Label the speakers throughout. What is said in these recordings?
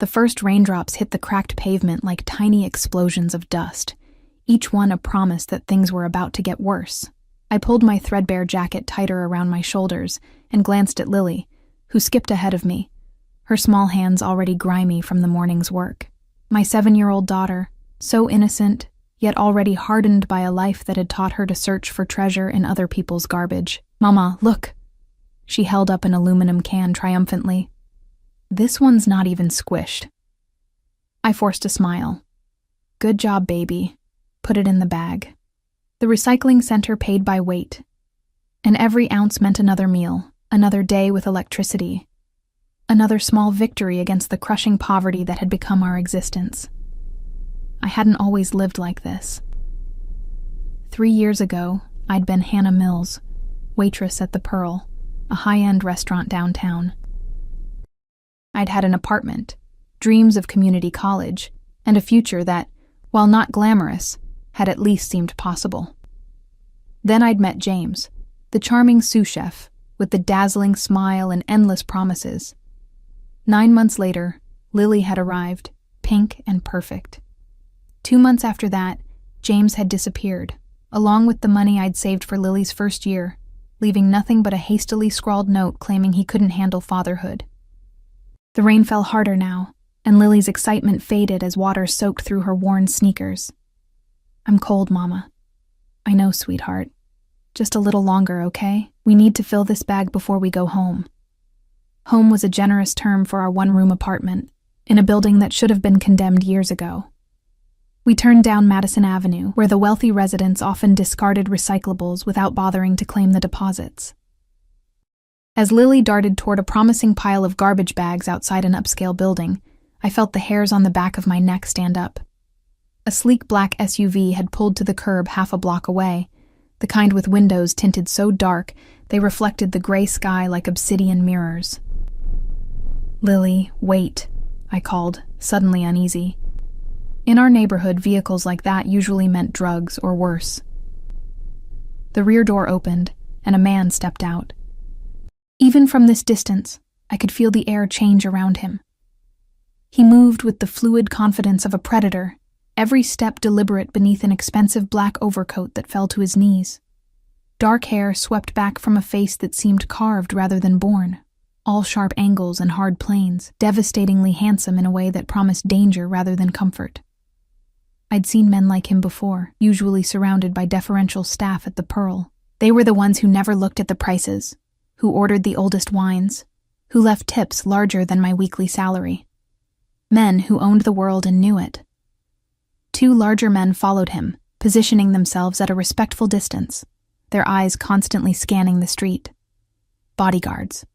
Speaker 1: The first raindrops hit the cracked pavement like tiny explosions of dust, each one a promise that things were about to get worse. I pulled my threadbare jacket tighter around my shoulders and glanced at Lily, who skipped ahead of me, her small hands already grimy from the morning's work. My 7-year-old daughter, so innocent, yet already hardened by a life that had taught her to search for treasure in other people's garbage. "Mama, look!" She held up an aluminum can triumphantly. "This one's not even squished." I forced a smile. "Good job, baby. Put it in the bag." The recycling center paid by weight, and every ounce meant another meal, another day with electricity, another small victory against the crushing poverty that had become our existence. I hadn't always lived like this. 3 years ago, I'd been Hannah Mills, waitress at the Pearl, a high-end restaurant downtown. I'd had an apartment, dreams of community college, and a future that, while not glamorous, had at least seemed possible. Then I'd met James, the charming sous chef, with the dazzling smile and endless promises. 9 months later, Lily had arrived, pink and perfect. 2 months after that, James had disappeared, along with the money I'd saved for Lily's first year, leaving nothing but a hastily scrawled note claiming he couldn't handle fatherhood. The rain fell harder now, and Lily's excitement faded as water soaked through her worn sneakers. "I'm cold, Mama." "I know, sweetheart. Just a little longer, okay? We need to fill this bag before we go home." Home was a generous term for our one-room apartment, in a building that should have been condemned years ago. We turned down Madison Avenue, where the wealthy residents often discarded recyclables without bothering to claim the deposits. As Lily darted toward a promising pile of garbage bags outside an upscale building, I felt the hairs on the back of my neck stand up. A sleek black SUV had pulled to the curb half a block away, the kind with windows tinted so dark they reflected the gray sky like obsidian mirrors. "Lily, wait," I called, suddenly uneasy. In our neighborhood, vehicles like that usually meant drugs or worse. The rear door opened, and a man stepped out. Even from this distance, I could feel the air change around him. He moved with the fluid confidence of a predator, every step deliberate beneath an expensive black overcoat that fell to his knees. Dark hair swept back from a face that seemed carved rather than born, all sharp angles and hard planes, devastatingly handsome in a way that promised danger rather than comfort. I'd seen men like him before, usually surrounded by deferential staff at the Pearl. They were the ones who never looked at the prices, who ordered the oldest wines, who left tips larger than my weekly salary. Men who owned the world and knew it. 2 larger men followed him, positioning themselves at a respectful distance, their eyes constantly scanning the street. Bodyguards.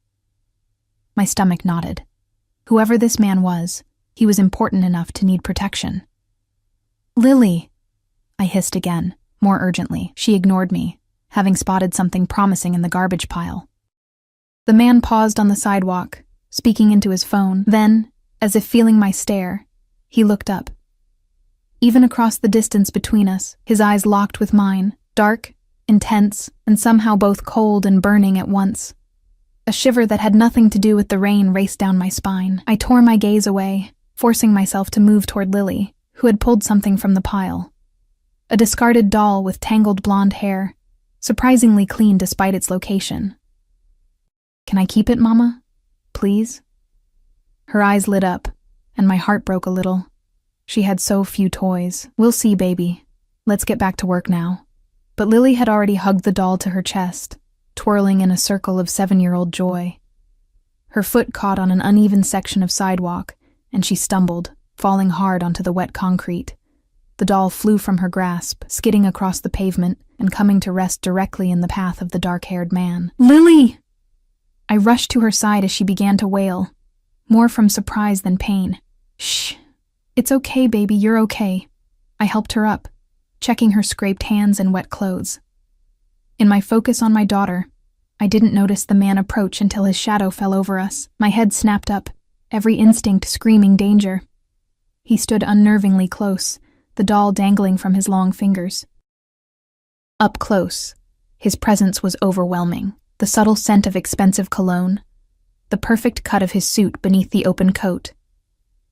Speaker 1: My stomach knotted. Whoever this man was, he was important enough to need protection. "Lily!" I hissed again, more urgently. She ignored me, having spotted something promising in the garbage pile. The man paused on the sidewalk, speaking into his phone. Then, as if feeling my stare, he looked up. Even across the distance between us, his eyes locked with mine, dark, intense, and somehow both cold and burning at once. A shiver that had nothing to do with the rain raced down my spine. I tore my gaze away, forcing myself to move toward Lily, who had pulled something from the pile. A discarded doll with tangled blonde hair, surprisingly clean despite its location. "Can I keep it, Mama? Please?" Her eyes lit up, and my heart broke a little. She had so few toys. "We'll see, baby. Let's get back to work now." But Lily had already hugged the doll to her chest, twirling in a circle of 7-year-old joy. Her foot caught on an uneven section of sidewalk, and she stumbled, falling hard onto the wet concrete. The doll flew from her grasp, skidding across the pavement and coming to rest directly in the path of the dark-haired man. "Lily!" I rushed to her side as she began to wail, more from surprise than pain. "Shh. It's okay, baby, you're okay." I helped her up, checking her scraped hands and wet clothes. In my focus on my daughter, I didn't notice the man approach until his shadow fell over us. My head snapped up, every instinct screaming danger. He stood unnervingly close, the doll dangling from his long fingers. Up close, his presence was overwhelming. The subtle scent of expensive cologne, the perfect cut of his suit beneath the open coat.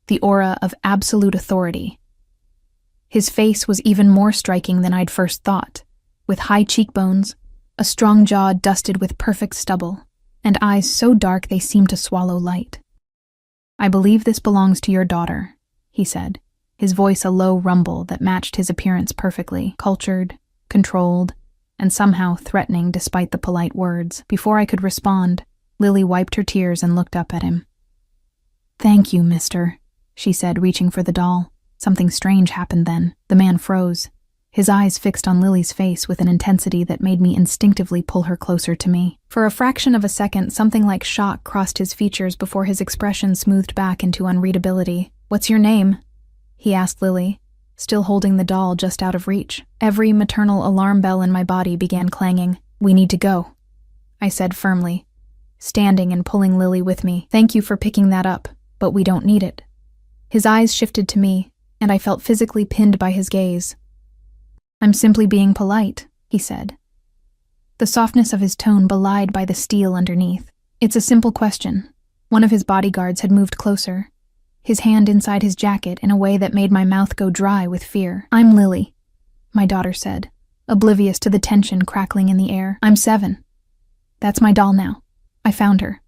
Speaker 1: the aura of absolute authority. His face was even more striking than I'd first thought, with high cheekbones, a strong jaw dusted with perfect stubble, and eyes so dark they seemed to swallow light. "I believe this belongs to your daughter," he said, his voice a low rumble that matched his appearance perfectly, cultured, controlled, and somehow threatening despite the polite words. Before I could respond, Lily wiped her tears and looked up at him. "Thank you, mister," she said, reaching for the doll. Something strange happened then. The man froze, his eyes fixed on Lily's face with an intensity that made me instinctively pull her closer to me. For a fraction of a second, something like shock crossed his features before his expression smoothed back into unreadability. "What's your name?" he asked Lily, still holding the doll just out of reach. Every maternal alarm bell in my body began clanging. "We need to go," I said firmly, standing and pulling Lily with me. "Thank you for picking that up, but we don't need it." His eyes shifted to me, and I felt physically pinned by his gaze. "I'm simply being polite," he said, the softness of his tone belied by the steel underneath. "It's a simple question." One of his bodyguards had moved closer, his hand inside his jacket in a way that made my mouth go dry with fear. "I'm Lily," my daughter said, oblivious to the tension crackling in the air. "I'm 7. That's my doll now. I found her."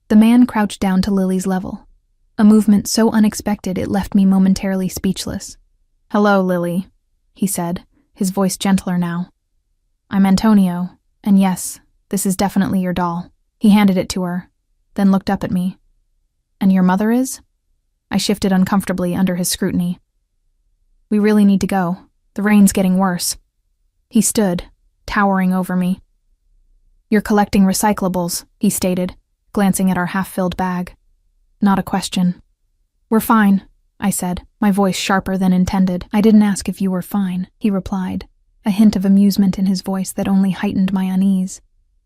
Speaker 1: The man crouched down to Lily's level, a movement so unexpected it left me momentarily speechless. "Hello, Lily," he said, his voice gentler now. "I'm Antonio, and yes, this is definitely your doll." He handed it to her, then looked up at me. "And your mother is?" I shifted uncomfortably under his scrutiny. "We really need to go. The rain's getting worse." He stood, towering over me. "You're collecting recyclables," he stated, glancing at our half-filled bag. Not a question. "We're fine," I said, my voice sharper than intended. "I didn't ask if you were fine," he replied, a hint of amusement in his voice that only heightened my unease.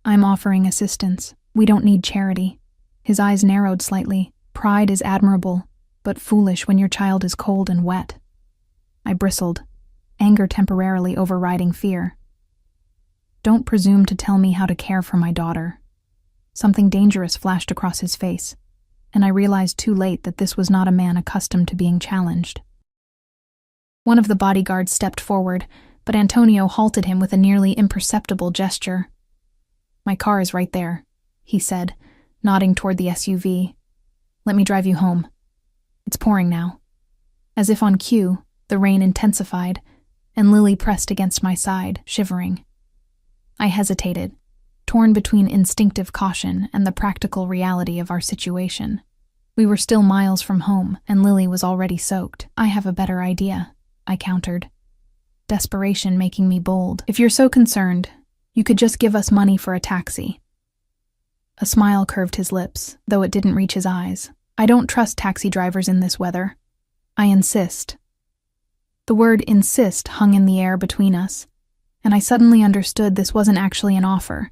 Speaker 1: "I'm offering assistance. We don't need charity." His eyes narrowed slightly. "Pride is admirable, but foolish when your child is cold and wet." I bristled, anger temporarily overriding fear. "Don't presume to tell me how to care for my daughter." Something dangerous flashed across his face, and I realized too late that this was not a man accustomed to being challenged. One of the bodyguards stepped forward, but Antonio halted him with a nearly imperceptible gesture. "My car is right there," he said, nodding toward the SUV. "Let me drive you home. It's pouring now." As if on cue, the rain intensified, and Lily pressed against my side, shivering. I hesitated, torn between instinctive caution and the practical reality of our situation. We were still miles from home, and Lily was already soaked. "I have a better idea," I countered, desperation making me bold. "If you're so concerned, you could just give us money for a taxi." A smile curved his lips, though it didn't reach his eyes. "I don't trust taxi drivers in this weather. I insist." The word insist hung in the air between us, and I suddenly understood this wasn't actually an offer.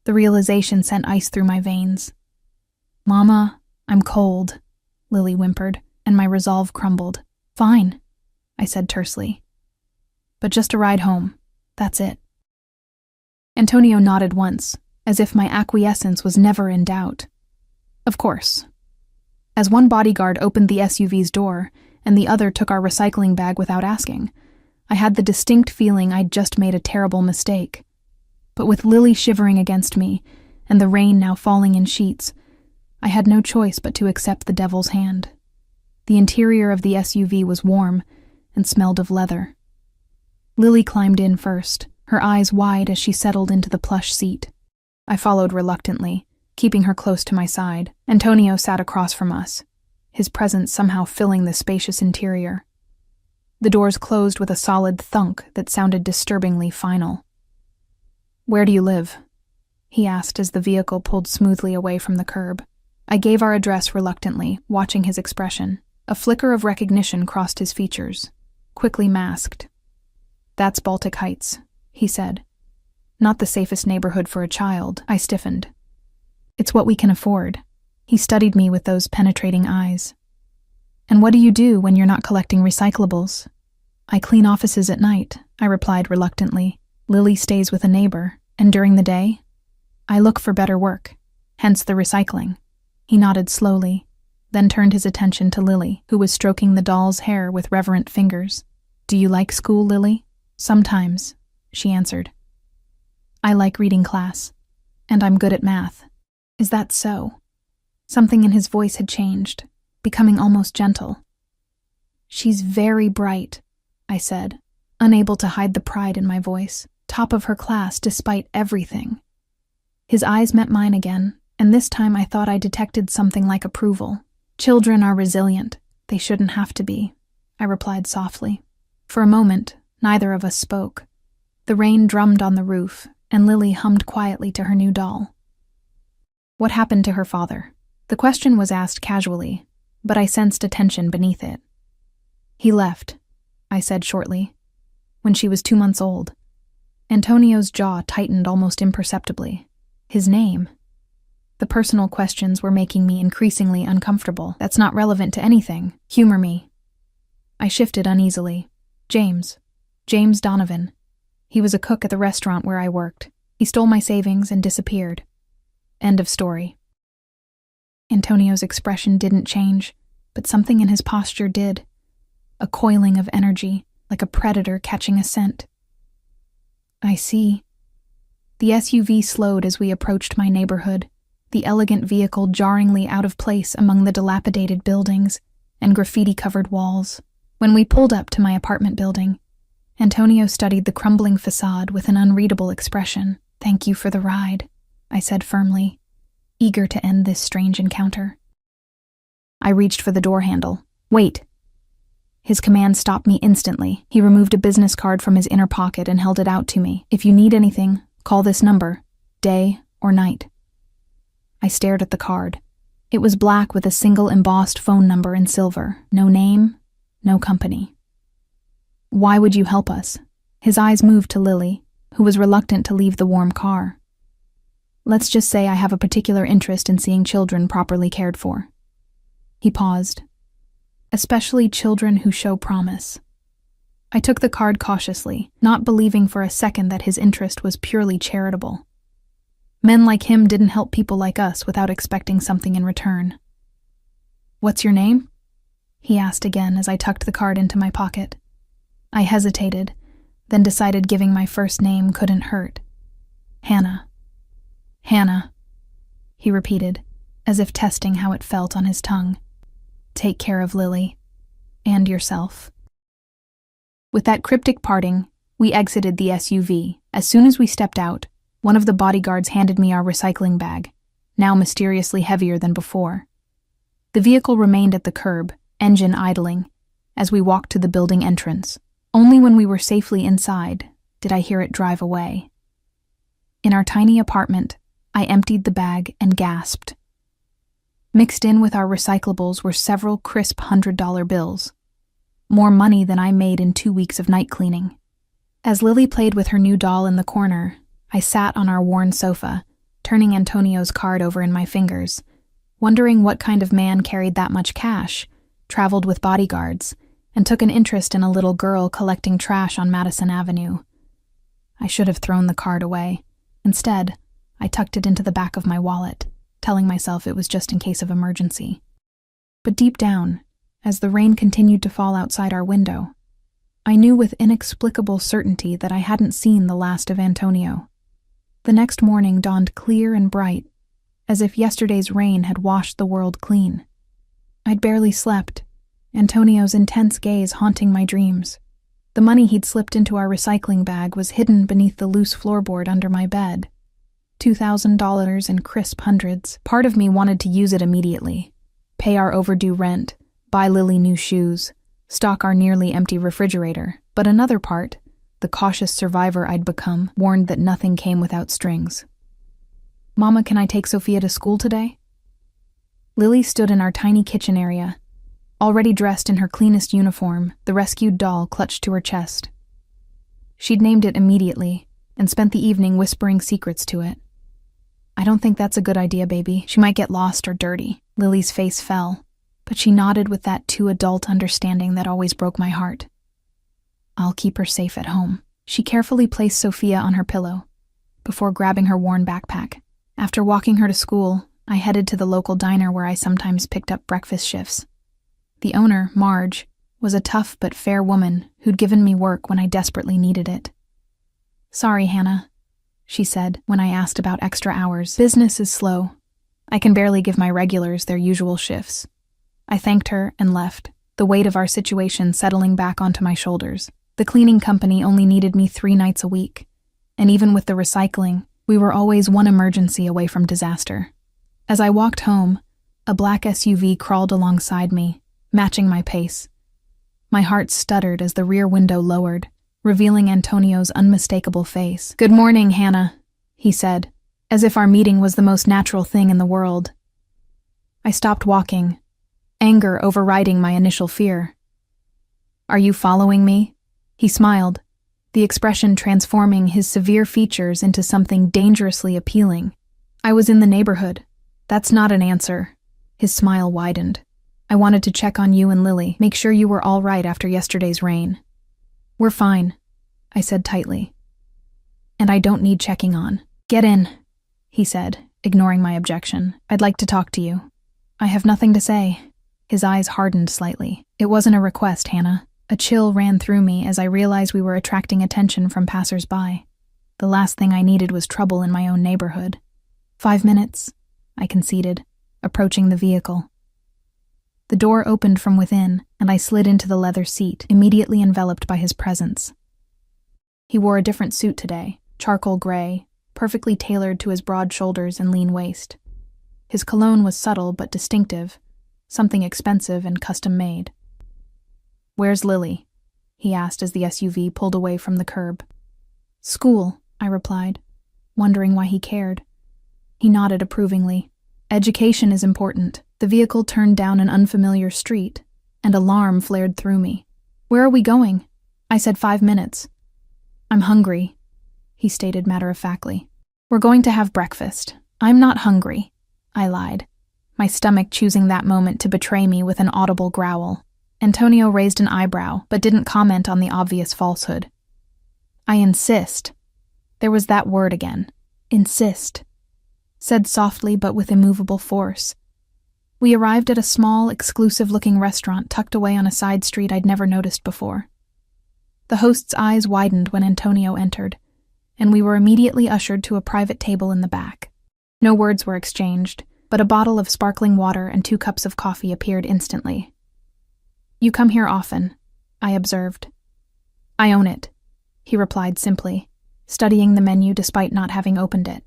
Speaker 1: The realization sent ice through my veins. "Mama, I'm cold," Lily whimpered, and my resolve crumbled. "Fine," I said tersely. "But just a ride home. That's it." Antonio nodded once, as if my acquiescence was never in doubt. "Of course." As one bodyguard opened the SUV's door, and the other took our recycling bag without asking, I had the distinct feeling I'd just made a terrible mistake. But with Lily shivering against me, and the rain now falling in sheets, I had no choice but to accept the devil's hand. The interior of the SUV was warm and smelled of leather. Lily climbed in first, her eyes wide as she settled into the plush seat. I followed reluctantly, keeping her close to my side. Antonio sat across from us, his presence somehow filling the spacious interior. The doors closed with a solid thunk that sounded disturbingly final. "Where do you live?" he asked as the vehicle pulled smoothly away from the curb. I gave our address reluctantly, watching his expression. A flicker of recognition crossed his features, quickly masked. "That's Baltic Heights," he said. "Not the safest neighborhood for a child." I stiffened. "It's what we can afford." He studied me with those penetrating eyes. "And what do you do when you're not collecting recyclables?" "I clean offices at night," I replied reluctantly. "Lily stays with a neighbor, and during the day, I look for better work, hence the recycling." He nodded slowly, then turned his attention to Lily, who was stroking the doll's hair with reverent fingers. "Do you like school, Lily?" "Sometimes," she answered. "I like reading class, and I'm good at math." "Is that so?" Something in his voice had changed, becoming almost gentle. "She's very bright," I said, unable to hide the pride in my voice. "Top of her class despite everything." His eyes met mine again, and this time I thought I detected something like approval. "Children are resilient. They shouldn't have to be," I replied softly. For a moment, neither of us spoke. The rain drummed on the roof, and Lily hummed quietly to her new doll. "What happened to her father?" The question was asked casually, but I sensed a tension beneath it. "He left," I said shortly, "when she was 2 months old." Antonio's jaw tightened almost imperceptibly. His name? The personal questions were making me increasingly uncomfortable. "That's not relevant to anything. Humor me." I shifted uneasily. James Donovan. He was a cook at the restaurant where I worked. He stole my savings and disappeared. End of story. Antonio's expression didn't change, but something in his posture did. A coiling of energy, like a predator catching a scent. "I see." The SUV slowed as we approached my neighborhood, the elegant vehicle jarringly out of place among the dilapidated buildings and graffiti-covered walls. When we pulled up to my apartment building, Antonio studied the crumbling facade with an unreadable expression. "Thank you for the ride," I said firmly, eager to end this strange encounter. I reached for the door handle. "Wait." His command stopped me instantly. He removed a business card from his inner pocket and held it out to me. "If you need anything, call this number, day or night." I stared at the card. It was black with a single embossed phone number in silver. No name, no company. "Why would you help us?" His eyes moved to Lily, who was reluctant to leave the warm car. "Let's just say I have a particular interest in seeing children properly cared for." He paused. "Especially children who show promise." I took the card cautiously, not believing for a second that his interest was purely charitable. Men like him didn't help people like us without expecting something in return. "What's your name?" he asked again as I tucked the card into my pocket. I hesitated, then decided giving my first name couldn't hurt. "Hannah." "Hannah," he repeated, as if testing how it felt on his tongue. "Take care of Lily. And yourself." With that cryptic parting, we exited the SUV. As soon as we stepped out, one of the bodyguards handed me our recycling bag, now mysteriously heavier than before. The vehicle remained at the curb, engine idling, as we walked to the building entrance. Only when we were safely inside did I hear it drive away. In our tiny apartment, I emptied the bag and gasped. Mixed in with our recyclables were several crisp $100 bills. More money than I made in 2 weeks of night cleaning. As Lily played with her new doll in the corner, I sat on our worn sofa, turning Antonio's card over in my fingers, wondering what kind of man carried that much cash, traveled with bodyguards, and took an interest in a little girl collecting trash on Madison Avenue. I should have thrown the card away. Instead, I tucked it into the back of my wallet, telling myself it was just in case of emergency. But deep down, as the rain continued to fall outside our window, I knew with inexplicable certainty that I hadn't seen the last of Antonio. The next morning dawned clear and bright, as if yesterday's rain had washed the world clean. I'd barely slept, Antonio's intense gaze haunting my dreams. The money he'd slipped into our recycling bag was hidden beneath the loose floorboard under my bed. $2,000 in crisp hundreds. Part of me wanted to use it immediately. Pay our overdue rent, buy Lily new shoes, stock our nearly empty refrigerator. But another part, the cautious survivor I'd become, warned that nothing came without strings. "Mama, can I take Sophia to school today?" Lily stood in our tiny kitchen area. Already dressed in her cleanest uniform, the rescued doll clutched to her chest. She'd named it immediately and spent the evening whispering secrets to it. "I don't think that's a good idea, baby. She might get lost or dirty." Lily's face fell, but she nodded with that too adult understanding that always broke my heart. "I'll keep her safe at home." She carefully placed Sophia on her pillow, before grabbing her worn backpack. After walking her to school, I headed to the local diner where I sometimes picked up breakfast shifts. The owner, Marge, was a tough but fair woman who'd given me work when I desperately needed it. "Sorry, Hannah," she said when I asked about extra hours. "Business is slow. I can barely give my regulars their usual shifts." I thanked her and left, the weight of our situation settling back onto my shoulders. The cleaning company only needed me 3 nights a week, and even with the recycling, we were always one emergency away from disaster. As I walked home, a black SUV crawled alongside me, matching my pace. My heart stuttered as the rear window lowered, revealing Antonio's unmistakable face. "Good morning, Hannah," he said, as if our meeting was the most natural thing in the world. I stopped walking, anger overriding my initial fear. "Are you following me?" He smiled, the expression transforming his severe features into something dangerously appealing. "I was in the neighborhood. That's not an answer." His smile widened. "I wanted to check on you and Lily, make sure you were all right after yesterday's rain." "We're fine," I said tightly. "And I don't need checking on." "Get in," he said, ignoring my objection. "I'd like to talk to you." "I have nothing to say." His eyes hardened slightly. "It wasn't a request, Hannah." A chill ran through me as I realized we were attracting attention from passers-by. The last thing I needed was trouble in my own neighborhood. 5 minutes, I conceded, approaching the vehicle. The door opened from within, and I slid into the leather seat, immediately enveloped by his presence. He wore a different suit today, charcoal gray, perfectly tailored to his broad shoulders and lean waist. His cologne was subtle but distinctive, something expensive and custom-made. "Where's Lily?" he asked as the SUV pulled away from the curb. "School," I replied, wondering why he cared. He nodded approvingly. "Education is important." The vehicle turned down an unfamiliar street, and alarm flared through me. "Where are we going?" I said 5 minutes. "I'm hungry," he stated matter-of-factly. "We're going to have breakfast." "I'm not hungry," I lied, my stomach choosing that moment to betray me with an audible growl. Antonio raised an eyebrow, but didn't comment on the obvious falsehood. "I insist." There was that word again. Insist. Said softly but with immovable force. We arrived at a small, exclusive-looking restaurant tucked away on a side street I'd never noticed before. The host's eyes widened when Antonio entered, and we were immediately ushered to a private table in the back. No words were exchanged, but a bottle of sparkling water and 2 cups of coffee appeared instantly. "You come here often," I observed. "I own it," he replied simply, studying the menu despite not having opened it.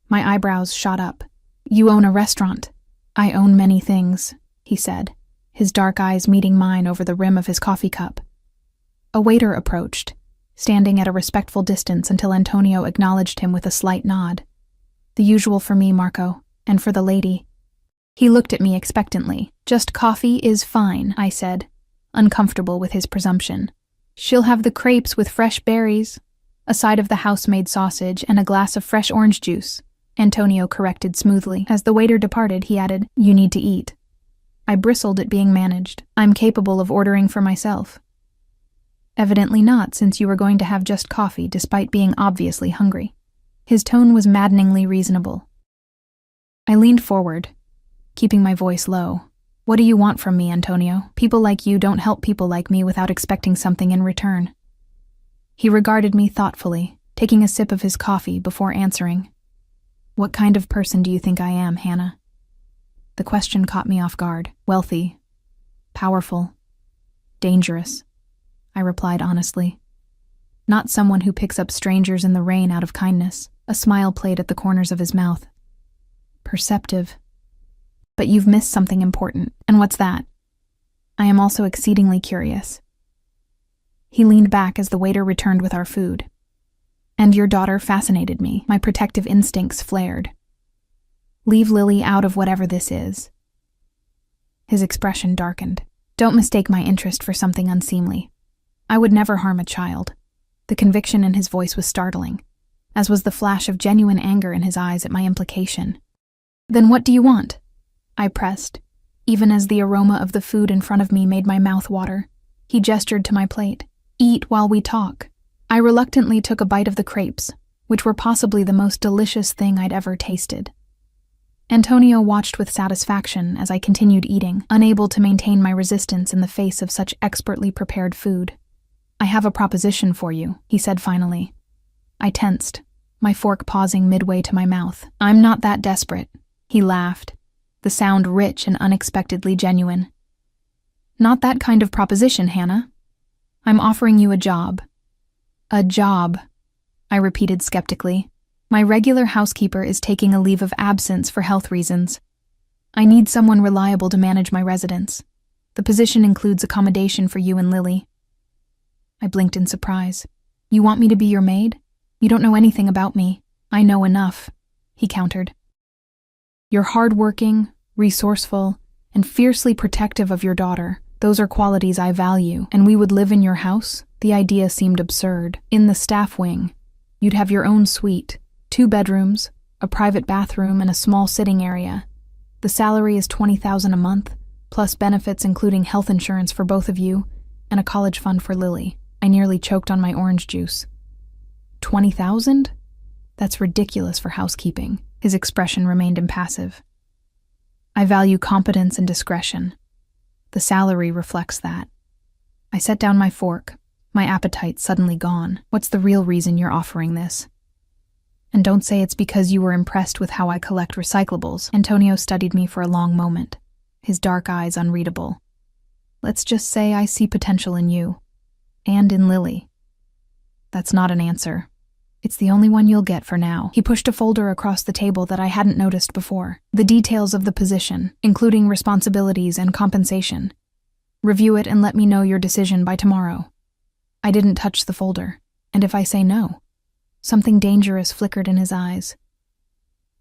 Speaker 1: My eyebrows shot up. "You own a restaurant." "I own many things," he said, his dark eyes meeting mine over the rim of his coffee cup. A waiter approached, standing at a respectful distance until Antonio acknowledged him with a slight nod. "The usual for me, Marco, and for the lady." He looked at me expectantly. "Just coffee is fine," I said, uncomfortable with his presumption. "She'll have the crepes with fresh berries, a side of the house-made sausage, and a glass of fresh orange juice," Antonio corrected smoothly. As the waiter departed, he added, "You need to eat." I bristled at being managed. "I'm capable of ordering for myself." "Evidently not, since you were going to have just coffee despite being obviously hungry." His tone was maddeningly reasonable. I leaned forward, keeping my voice low. "What do you want from me, Antonio? People like you don't help people like me without expecting something in return." He regarded me thoughtfully, taking a sip of his coffee before answering. "What kind of person do you think I am, Hannah?" The question caught me off guard. "Wealthy, powerful, dangerous," I replied honestly. "Not someone who picks up strangers in the rain out of kindness." A smile played at the corners of his mouth. "Perceptive. But you've missed something important. And what's that?" "I am also exceedingly curious." He leaned back as the waiter returned with our food. "And your daughter fascinated me." My protective instincts flared. "Leave Lily out of whatever this is." His expression darkened. "Don't mistake my interest for something unseemly. I would never harm a child." The conviction in his voice was startling, as was the flash of genuine anger in his eyes at my implication. "Then what do you want?" I pressed, even as the aroma of the food in front of me made my mouth water. He gestured to my plate. "Eat while we talk." I reluctantly took a bite of the crepes, which were possibly the most delicious thing I'd ever tasted. Antonio watched with satisfaction as I continued eating, unable to maintain my resistance in the face of such expertly prepared food. "I have a proposition for you," he said finally. I tensed, my fork pausing midway to my mouth. "I'm not that desperate," he laughed, the sound rich and unexpectedly genuine. "Not that kind of proposition, Hannah. I'm offering you a job." "A job," I repeated skeptically. "My regular housekeeper is taking a leave of absence for health reasons. I need someone reliable to manage my residence. The position includes accommodation for you and Lily." I blinked in surprise. "You want me to be your maid? You don't know anything about me." "I know enough," he countered. "You're hardworking, resourceful, and fiercely protective of your daughter. Those are qualities I value, and we would live in your house?" The idea seemed absurd. "In the staff wing. You'd have your own suite, 2 bedrooms, a private bathroom, and a small sitting area. The salary is $20,000 a month, plus benefits including health insurance for both of you, and a college fund for Lily." I nearly choked on my orange juice. $20,000? That's ridiculous for housekeeping. His expression remained impassive. "I value competence and discretion. The salary reflects that." I set down my fork, my appetite suddenly gone. "What's the real reason you're offering this? And don't say it's because you were impressed with how I collect recyclables." Antonio studied me for a long moment, his dark eyes unreadable. "Let's just say I see potential in you. And in Lily." "That's not an answer. It's the only one you'll get for now." He pushed a folder across the table that I hadn't noticed before. "The details of the position, including responsibilities and compensation. Review it and let me know your decision by tomorrow." I didn't touch the folder. "And if I say no?" Something dangerous flickered in his eyes.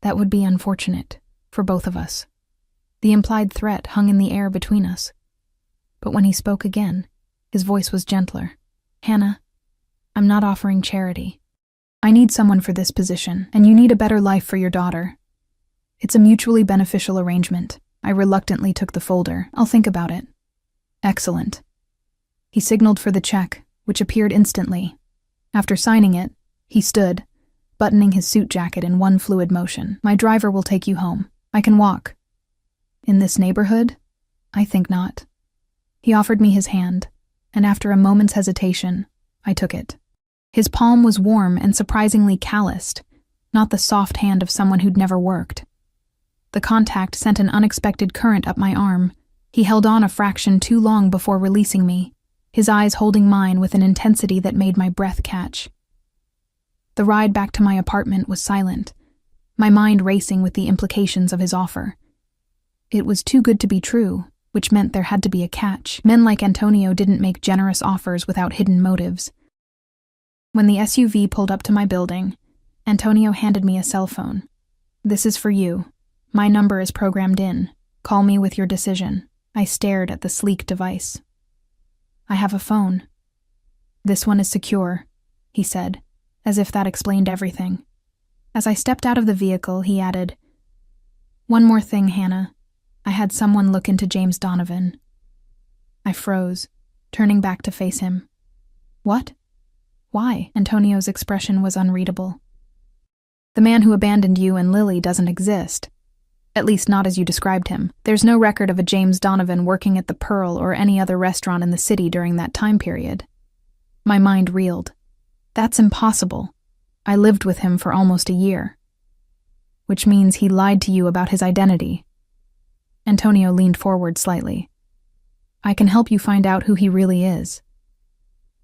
Speaker 1: "That would be unfortunate, for both of us." The implied threat hung in the air between us. But when he spoke again, his voice was gentler. "Hannah, I'm not offering charity. I need someone for this position, and you need a better life for your daughter. It's a mutually beneficial arrangement." I reluctantly took the folder. "I'll think about it." "Excellent." He signaled for the check, which appeared instantly. After signing it, he stood, buttoning his suit jacket in one fluid motion. "My driver will take you home. I can walk." "In this neighborhood? I think not." He offered me his hand, and after a moment's hesitation, I took it. His palm was warm and surprisingly calloused, not the soft hand of someone who'd never worked. The contact sent an unexpected current up my arm. He held on a fraction too long before releasing me, his eyes holding mine with an intensity that made my breath catch. The ride back to my apartment was silent, my mind racing with the implications of his offer. It was too good to be true, which meant there had to be a catch. Men like Antonio didn't make generous offers without hidden motives. When the SUV pulled up to my building, Antonio handed me a cell phone. "This is for you. My number is programmed in. Call me with your decision." I stared at the sleek device. "I have a phone." "This one is secure," he said, as if that explained everything. As I stepped out of the vehicle, he added, "One more thing, Hannah. I had someone look into James Donovan." I froze, turning back to face him. "What? Why?" Antonio's expression was unreadable. "The man who abandoned you and Lily doesn't exist. At least not as you described him. There's no record of a James Donovan working at the Pearl or any other restaurant in the city during that time period." My mind reeled. "That's impossible. I lived with him for almost a year." "Which means he lied to you about his identity." Antonio leaned forward slightly. "I can help you find out who he really is,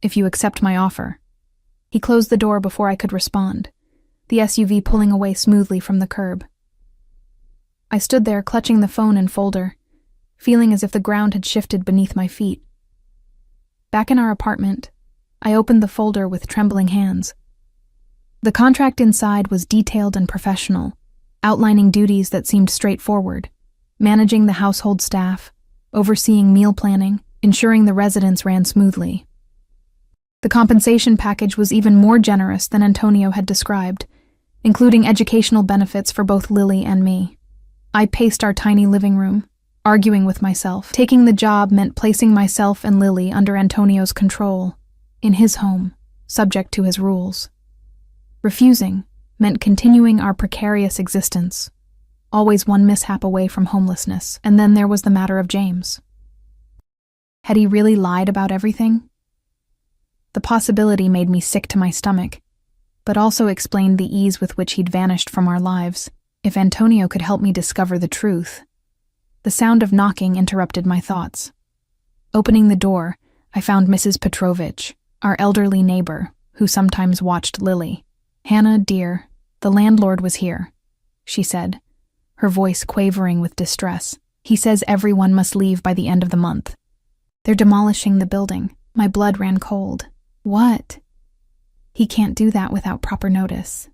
Speaker 1: if you accept my offer." He closed the door before I could respond, the SUV pulling away smoothly from the curb. I stood there clutching the phone and folder, feeling as if the ground had shifted beneath my feet. Back in our apartment, I opened the folder with trembling hands. The contract inside was detailed and professional, outlining duties that seemed straightforward: managing the household staff, overseeing meal planning, ensuring the residence ran smoothly. The compensation package was even more generous than Antonio had described, including educational benefits for both Lily and me. I paced our tiny living room, arguing with myself. Taking the job meant placing myself and Lily under Antonio's control, in his home, subject to his rules. Refusing meant continuing our precarious existence, always one mishap away from homelessness. And then there was the matter of James. Had he really lied about everything? The possibility made me sick to my stomach, but also explained the ease with which he'd vanished from our lives. If Antonio could help me discover the truth. The sound of knocking interrupted my thoughts. Opening the door, I found Mrs. Petrovich, our elderly neighbor, who sometimes watched Lily. "Hannah, dear, the landlord was here," she said, her voice quavering with distress. "He says everyone must leave by the end of the month. They're demolishing the building." My blood ran cold. "What?" "He can't do that without proper notice."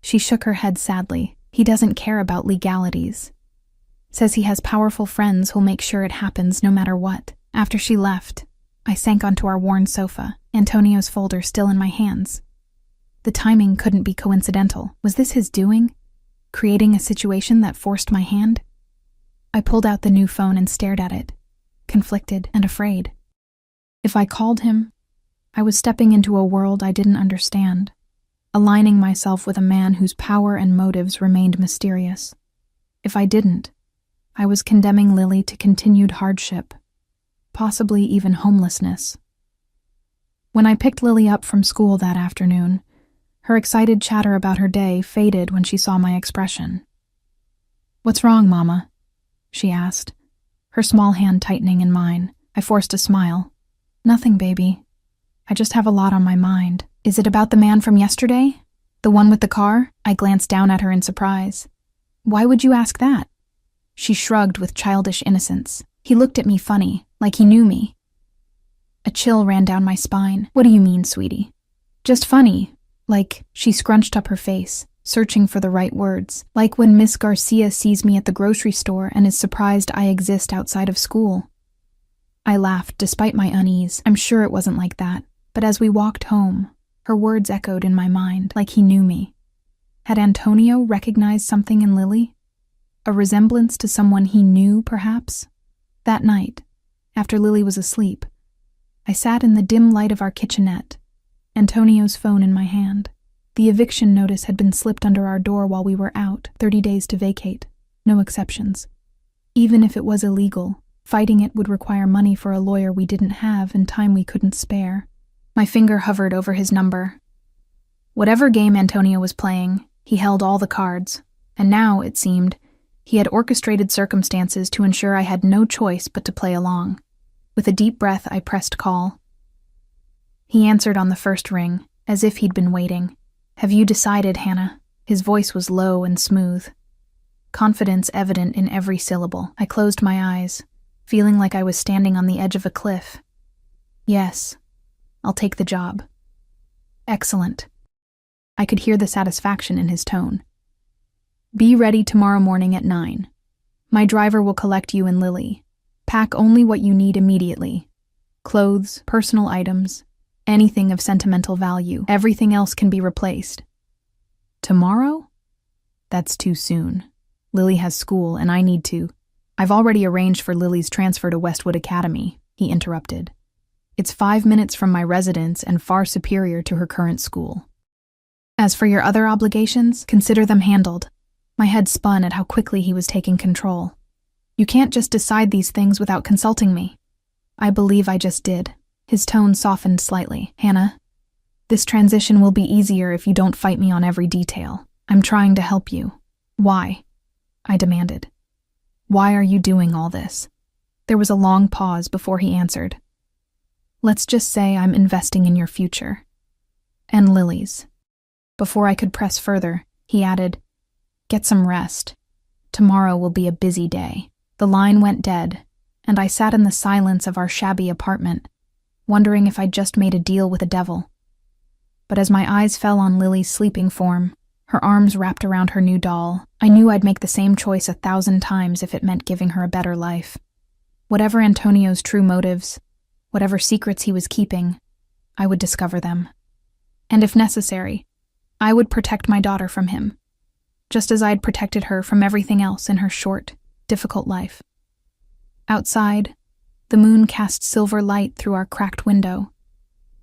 Speaker 1: She shook her head sadly. "He doesn't care about legalities. Says he has powerful friends who'll make sure it happens no matter what." After she left, I sank onto our worn sofa, Antonio's folder still in my hands. The timing couldn't be coincidental. Was this his doing? Creating a situation that forced my hand? I pulled out the new phone and stared at it, conflicted and afraid. If I called him, I was stepping into a world I didn't understand, aligning myself with a man whose power and motives remained mysterious. If I didn't, I was condemning Lily to continued hardship, possibly even homelessness. When I picked Lily up from school that afternoon, her excited chatter about her day faded when she saw my expression. "What's wrong, Mama?" she asked, her small hand tightening in mine. I forced a smile. "Nothing, baby. I just have a lot on my mind." "Is it about the man from yesterday? The one with the car?" I glanced down at her in surprise. "Why would you ask that?" She shrugged with childish innocence. He looked at me funny, like he knew me. A chill ran down my spine. "What do you mean, sweetie?" "Just funny. Like," she scrunched up her face, searching for the right words, "like when Miss Garcia sees me at the grocery store and is surprised I exist outside of school." I laughed despite my unease. I'm sure it wasn't like that. But as we walked home, her words echoed in my mind, like he knew me. Had Antonio recognized something in Lily? A resemblance to someone he knew, perhaps? That night, after Lily was asleep, I sat in the dim light of our kitchenette, Antonio's phone in my hand. The eviction notice had been slipped under our door while we were out, 30 days to vacate, no exceptions. Even if it was illegal, fighting it would require money for a lawyer we didn't have and time we couldn't spare. My finger hovered over his number. Whatever game Antonio was playing, he held all the cards, and now, it seemed, he had orchestrated circumstances to ensure I had no choice but to play along. With a deep breath, I pressed call. He answered on the first ring, as if he'd been waiting. "Have you decided, Hannah?" His voice was low and smooth, confidence evident in every syllable. I closed my eyes, feeling like I was standing on the edge of a cliff. "Yes, I'll take the job." "Excellent." I could hear the satisfaction in his tone. "Be ready tomorrow morning at 9. My driver will collect you and Lily. Pack only what you need immediately. Clothes, personal items, anything of sentimental value. Everything else can be replaced." "Tomorrow?" "That's too soon. Lily has school and I need to." "I've already arranged for Lily's transfer to Westwood Academy," he interrupted. "It's 5 minutes from my residence and far superior to her current school. As for your other obligations, consider them handled." My head spun at how quickly he was taking control. "You can't just decide these things without consulting me." "I believe I just did." His tone softened slightly. "Hannah, this transition will be easier if you don't fight me on every detail. I'm trying to help you." "Why?" I demanded. "Why are you doing all this?" There was a long pause before he answered. "Let's just say I'm investing in your future. And Lily's." Before I could press further, he added, "Get some rest. Tomorrow will be a busy day." The line went dead, and I sat in the silence of our shabby apartment, wondering if I'd just made a deal with the devil. But as my eyes fell on Lily's sleeping form, her arms wrapped around her new doll, I knew I'd make the same choice 1,000 times if it meant giving her a better life. Whatever Antonio's true motives, whatever secrets he was keeping, I would discover them. And if necessary, I would protect my daughter from him, just as I'd protected her from everything else in her short, difficult life. Outside, the moon cast silver light through our cracked window,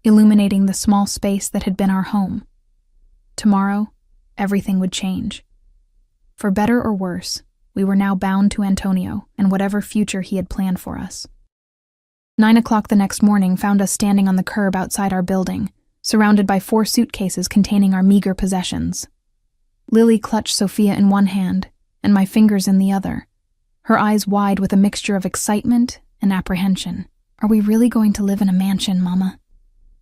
Speaker 1: illuminating the small space that had been our home. Tomorrow, everything would change. For better or worse, we were now bound to Antonio and whatever future he had planned for us. 9 o'clock the next morning found us standing on the curb outside our building, surrounded by 4 suitcases containing our meager possessions. Lily clutched Sophia in one hand and my fingers in the other, her eyes wide with a mixture of excitement and apprehension. "Are we really going to live in a mansion, Mama?"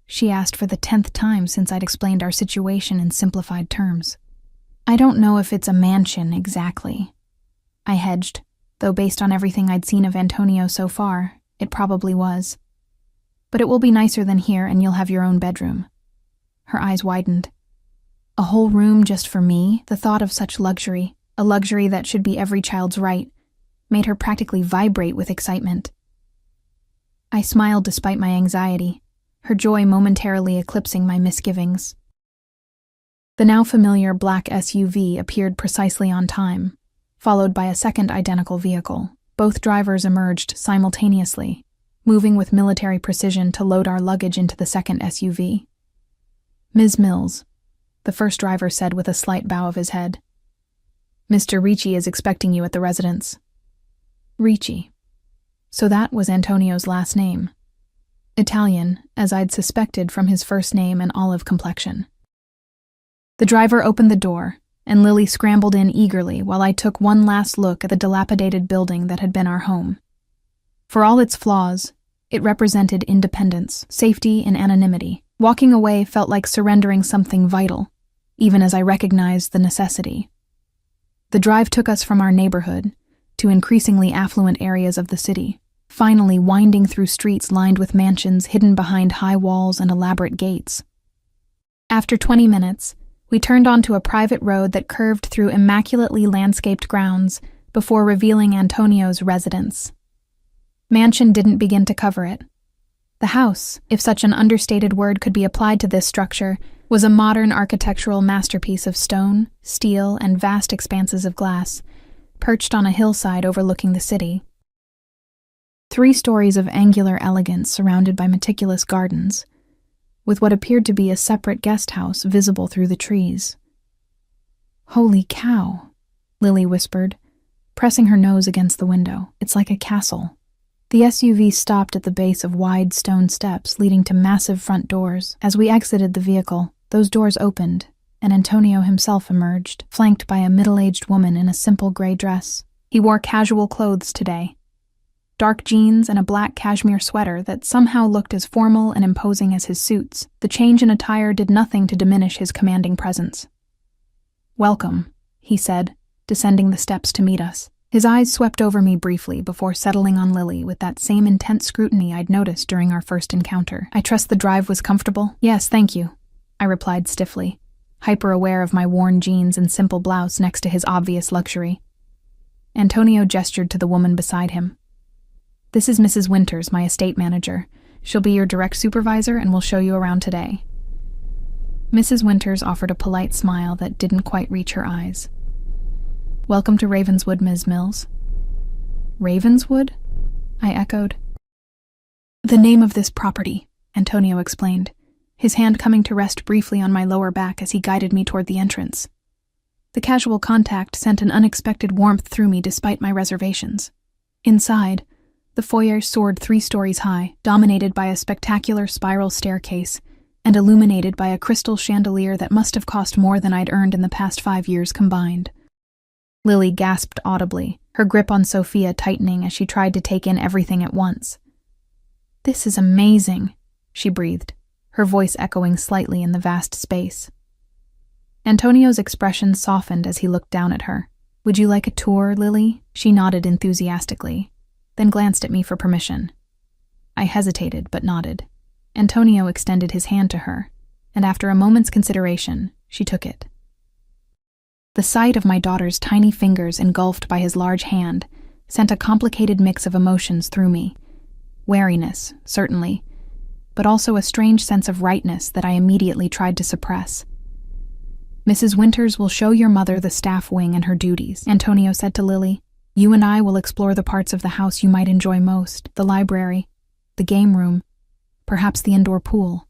Speaker 1: she asked for the 10th time since I'd explained our situation in simplified terms. "I don't know if it's a mansion exactly," I hedged, though based on everything I'd seen of Antonio so far, it probably was. "But it will be nicer than here and you'll have your own bedroom." Her eyes widened. A whole room just for me? The thought of such luxury, a luxury that should be every child's right, made her practically vibrate with excitement. I smiled despite my anxiety, her joy momentarily eclipsing my misgivings. The now familiar black SUV appeared precisely on time, followed by a second identical vehicle. Both drivers emerged simultaneously, moving with military precision to load our luggage into the second SUV. "Ms. Mills," the first driver said with a slight bow of his head. "Mr. Ricci is expecting you at the residence." Ricci. So that was Antonio's last name. Italian, as I'd suspected from his first name and olive complexion. The driver opened the door, and Lily scrambled in eagerly while I took one last look at the dilapidated building that had been our home. For all its flaws, it represented independence, safety, and anonymity. Walking away felt like surrendering something vital, even as I recognized the necessity. The drive took us from our neighborhood to increasingly affluent areas of the city, finally winding through streets lined with mansions hidden behind high walls and elaborate gates. After 20 minutes, we turned onto a private road that curved through immaculately landscaped grounds before revealing Antonio's residence. Mansion didn't begin to cover it. The house, if such an understated word could be applied to this structure, was a modern architectural masterpiece of stone, steel, and vast expanses of glass, perched on a hillside overlooking the city. 3 stories of angular elegance surrounded by meticulous gardens, with what appeared to be a separate guest house visible through the trees. "Holy cow," Lily whispered, pressing her nose against the window. "It's like a castle." The SUV stopped at the base of wide stone steps leading to massive front doors. As we exited the vehicle, those doors opened, and Antonio himself emerged, flanked by a middle-aged woman in a simple gray dress. He wore casual clothes today, dark jeans and a black cashmere sweater that somehow looked as formal and imposing as his suits. The change in attire did nothing to diminish his commanding presence. "Welcome," he said, descending the steps to meet us. His eyes swept over me briefly before settling on Lily with that same intense scrutiny I'd noticed during our first encounter. "I trust the drive was comfortable?" "Yes, thank you," I replied stiffly, hyper-aware of my worn jeans and simple blouse next to his obvious luxury. Antonio gestured to the woman beside him. "This is Mrs. Winters, my estate manager. She'll be your direct supervisor and will show you around today." Mrs. Winters offered a polite smile that didn't quite reach her eyes. "Welcome to Ravenswood, Ms. Mills." "Ravenswood?" I echoed. "The name of this property," Antonio explained, his hand coming to rest briefly on my lower back as he guided me toward the entrance. The casual contact sent an unexpected warmth through me despite my reservations. Inside, the foyer soared 3 stories high, dominated by a spectacular spiral staircase and illuminated by a crystal chandelier that must have cost more than I'd earned in the past 5 years combined. Lily gasped audibly, her grip on Sophia tightening as she tried to take in everything at once. "This is amazing," she breathed, her voice echoing slightly in the vast space. Antonio's expression softened as he looked down at her. "Would you like a tour, Lily?" She nodded enthusiastically, then glanced at me for permission. I hesitated, but nodded. Antonio extended his hand to her, and after a moment's consideration, she took it. The sight of my daughter's tiny fingers engulfed by his large hand sent a complicated mix of emotions through me. Wariness, certainly, but also a strange sense of rightness that I immediately tried to suppress. "Mrs. Winters will show your mother the staff wing and her duties," Antonio said to Lily. "You and I will explore the parts of the house you might enjoy most, the library, the game room, perhaps the indoor pool."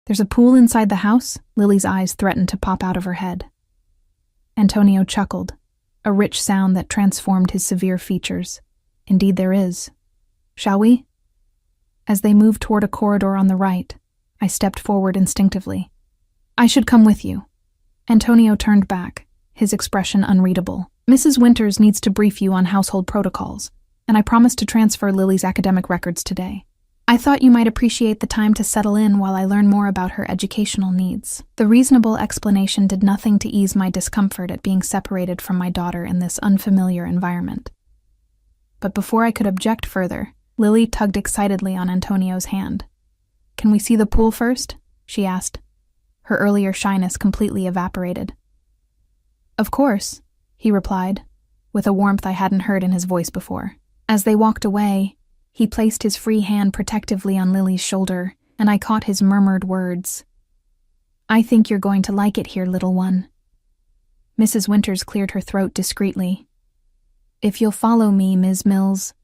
Speaker 1: "There's a pool inside the house?" Lily's eyes threatened to pop out of her head. Antonio chuckled, a rich sound that transformed his severe features. Indeed there is. Shall we? As they moved toward a corridor on the right, I stepped forward instinctively. I should come with you. Antonio turned back, his expression unreadable. Mrs. Winters needs to brief you on household protocols, and I promised to transfer Lily's academic records today. I thought you might appreciate the time to settle in while I learn more about her educational needs. The reasonable explanation did nothing to ease my discomfort at being separated from my daughter in this unfamiliar environment. But before I could object further, Lily tugged excitedly on Antonio's hand. Can we see the pool first? She asked. Her earlier shyness completely evaporated. Of course, he replied, with a warmth I hadn't heard in his voice before. As they walked away, he placed his free hand protectively on Lily's shoulder, and I caught his murmured words. I think you're going to like it here, little one. Mrs. Winters cleared her throat discreetly. If you'll follow me, Ms. Mills,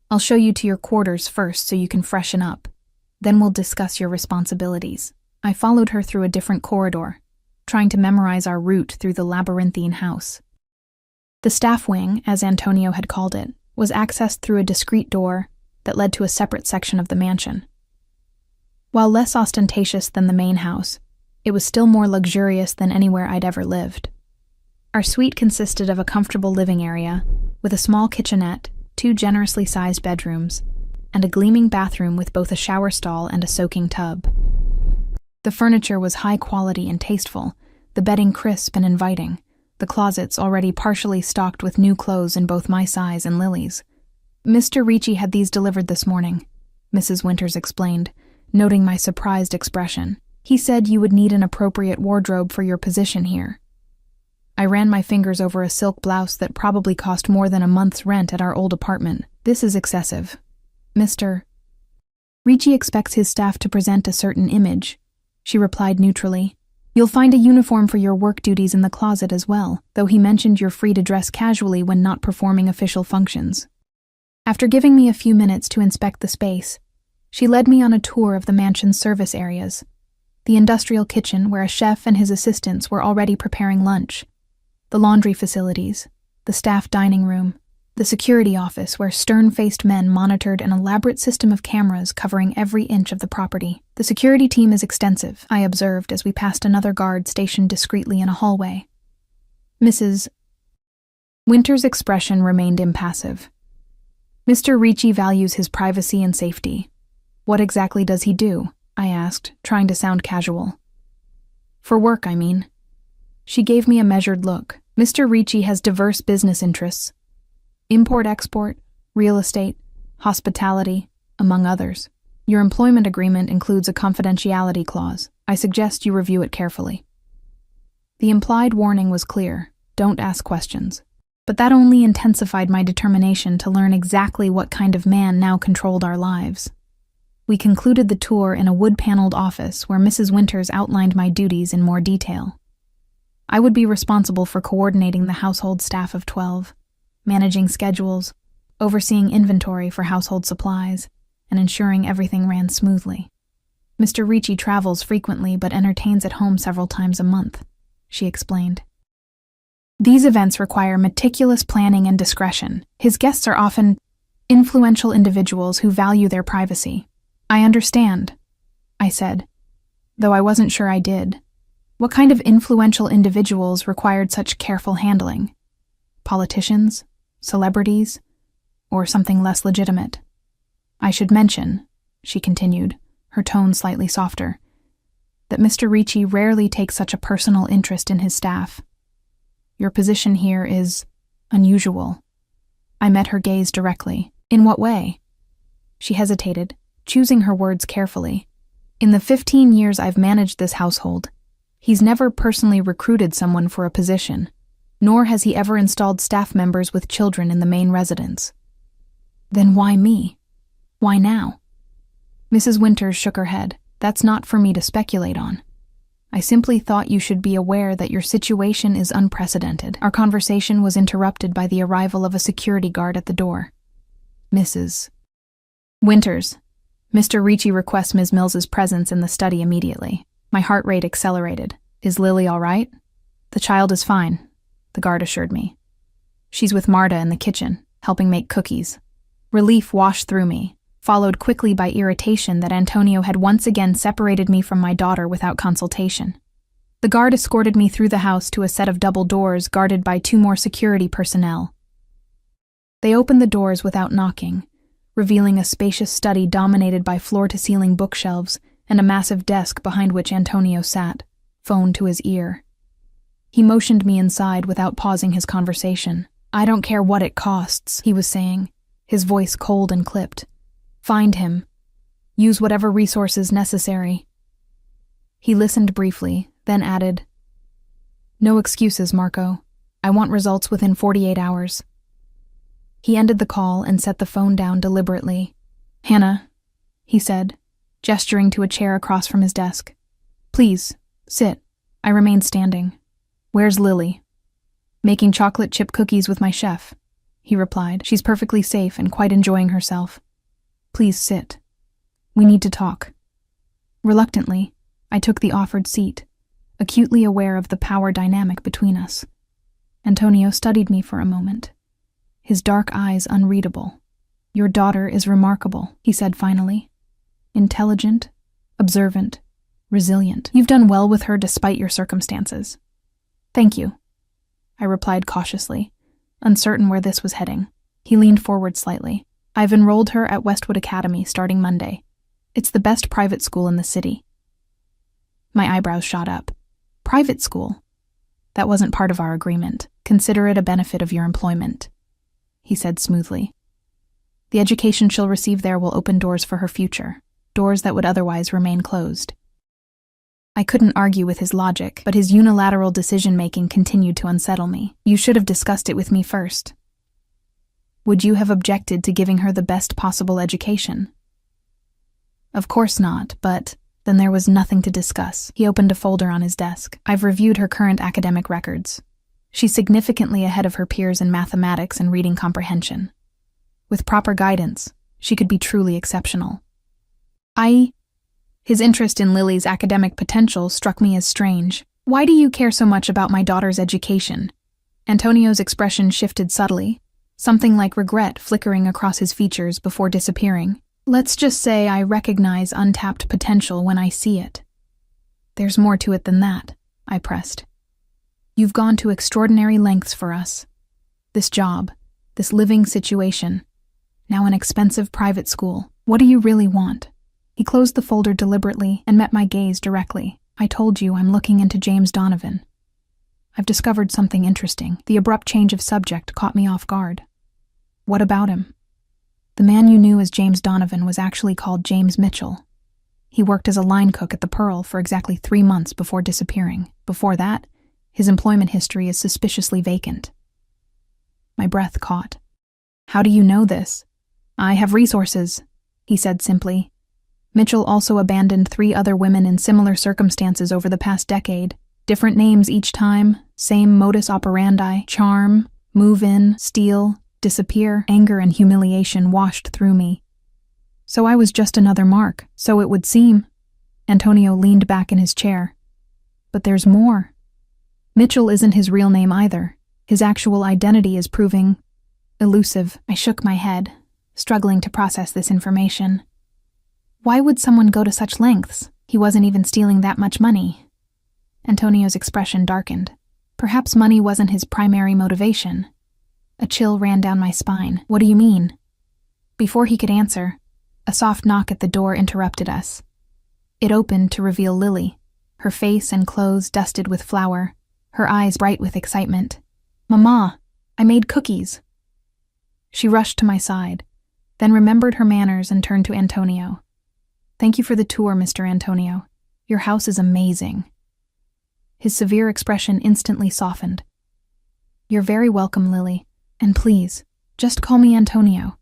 Speaker 1: I'll show you to your quarters first so you can freshen up. Then we'll discuss your responsibilities. I followed her through a different corridor, trying to memorize our route through the labyrinthine house. The staff wing, as Antonio had called it, was accessed through a discreet door that led to a separate section of the mansion. While less ostentatious than the main house, it was still more luxurious than anywhere I'd ever lived. Our suite consisted of a comfortable living area, with a small kitchenette, 2 generously sized bedrooms, and a gleaming bathroom with both a shower stall and a soaking tub. The furniture was high quality and tasteful, the bedding crisp and inviting, the closets already partially stocked with new clothes in both my size and Lily's. Mr. Ricci had these delivered this morning, Mrs. Winters explained, noting my surprised expression. He said you would need an appropriate wardrobe for your position here. I ran my fingers over a silk blouse that probably cost more than a month's rent at our old apartment. This is excessive. Mr. Ricci expects his staff to present a certain image, she replied neutrally. You'll find a uniform for your work duties in the closet as well, though he mentioned you're free to dress casually when not performing official functions. After giving me a few minutes to inspect the space, she led me on a tour of the mansion's service areas, the industrial kitchen where a chef and his assistants were already preparing lunch, the laundry facilities, the staff dining room, the security office where stern-faced men monitored an elaborate system of cameras covering every inch of the property. The security team is extensive, I observed as we passed another guard stationed discreetly in a hallway. Mrs. Winters' expression remained impassive. Mr. Ricci values his privacy and safety. What exactly does he do? I asked, trying to sound casual. For work, I mean. She gave me a measured look. Mr. Ricci has diverse business interests. Import-export, real estate, hospitality, among others. Your employment agreement includes a confidentiality clause. I suggest you review it carefully. The implied warning was clear. Don't ask questions. But that only intensified my determination to learn exactly what kind of man now controlled our lives. We concluded the tour in a wood-paneled office where Mrs. Winters outlined my duties in more detail. I would be responsible for coordinating the household staff of 12, managing schedules, overseeing inventory for household supplies, and ensuring everything ran smoothly. Mr. Ricci travels frequently but entertains at home several times a month, she explained. These events require meticulous planning and discretion. His guests are often influential individuals who value their privacy. I understand, I said, though I wasn't sure I did. What kind of influential individuals required such careful handling? Politicians? Celebrities? Or something less legitimate? I should mention, she continued, her tone slightly softer, that Mr. Ricci rarely takes such a personal interest in his staff. Your position here is unusual. I met her gaze directly. In what way? She hesitated, choosing her words carefully. In the 15 years I've managed this household, he's never personally recruited someone for a position, nor has he ever installed staff members with children in the main residence. Then why me? Why now? Mrs. Winters shook her head. That's not for me to speculate on. I simply thought you should be aware that your situation is unprecedented. Our conversation was interrupted by the arrival of a security guard at the door. Mrs. Winters, Mr. Ricci requests Ms. Mills's presence in the study immediately. My heart rate accelerated. Is Lily all right? The child is fine, the guard assured me. She's with Marta in the kitchen, helping make cookies. Relief washed through me, followed quickly by irritation that Antonio had once again separated me from my daughter without consultation. The guard escorted me through the house to a set of double doors guarded by 2 more security personnel. They opened the doors without knocking, revealing a spacious study dominated by floor-to-ceiling bookshelves and a massive desk behind which Antonio sat, phone to his ear. He motioned me inside without pausing his conversation. "I don't care what it costs," he was saying, his voice cold and clipped. "Find him. Use whatever resources necessary." He listened briefly, then added, "No excuses, Marco. I want results within 48 hours. He ended the call and set the phone down deliberately. "Hannah," he said, gesturing to a chair across from his desk. "Please, sit." I remained standing. "Where's Lily?" "Making chocolate chip cookies with my chef," he replied. "She's perfectly safe and quite enjoying herself. Please sit. We need to talk." Reluctantly, I took the offered seat, acutely aware of the power dynamic between us. Antonio studied me for a moment, his dark eyes unreadable. "Your daughter is remarkable," he said finally. "Intelligent, observant, resilient. You've done well with her despite your circumstances." "Thank you," I replied cautiously, uncertain where this was heading. He leaned forward slightly. "I've enrolled her at Westwood Academy starting Monday. It's the best private school in the city." My eyebrows shot up. "Private school? That wasn't part of our agreement. Consider it a benefit of your employment," he said smoothly. "The education she'll receive there will open doors for her future, doors that would otherwise remain closed." I couldn't argue with his logic, but his unilateral decision-making continued to unsettle me. "You should have discussed it with me first." "Would you have objected to giving her the best possible education?" "Of course not, but..." Then there was nothing to discuss. He opened a folder on his desk. "I've reviewed her current academic records. She's significantly ahead of her peers in mathematics and reading comprehension. With proper guidance, she could be truly exceptional." His interest in Lily's academic potential struck me as strange. "Why do you care so much about my daughter's education?" Antonio's expression shifted subtly, something like regret flickering across his features before disappearing. "Let's just say I recognize untapped potential when I see it." "There's more to it than that," I pressed. "You've gone to extraordinary lengths for us. This job, this living situation, now an expensive private school. What do you really want?" He closed the folder deliberately and met my gaze directly. "I told you I'm looking into James Donovan. I've discovered something interesting." The abrupt change of subject caught me off guard. "What about him?" "The man you knew as James Donovan was actually called James Mitchell. He worked as a line cook at the Pearl for exactly 3 months before disappearing. Before that, his employment history is suspiciously vacant." My breath caught. "How do you know this?" "I have resources," he said simply. "Mitchell also abandoned 3 other women in similar circumstances over the past decade. Different names each time, same modus operandi, charm, move in, steal, disappear. Anger and humiliation washed through me. So I was just another mark, so it would seem." Antonio leaned back in his chair. "But there's more. Mitchell isn't his real name either. His actual identity is proving elusive." I shook my head, struggling to process this information. Why would someone go to such lengths? He wasn't even stealing that much money. Antonio's expression darkened. Perhaps money wasn't his primary motivation. A chill ran down my spine. "What do you mean?" Before he could answer, a soft knock at the door interrupted us. It opened to reveal Lily, her face and clothes dusted with flour, her eyes bright with excitement. "Mama, I made cookies." She rushed to my side, then remembered her manners and turned to Antonio. "Thank you for the tour, Mr. Antonio. Your house is amazing." His severe expression instantly softened. "You're very welcome, Lily. And please, just call me Antonio."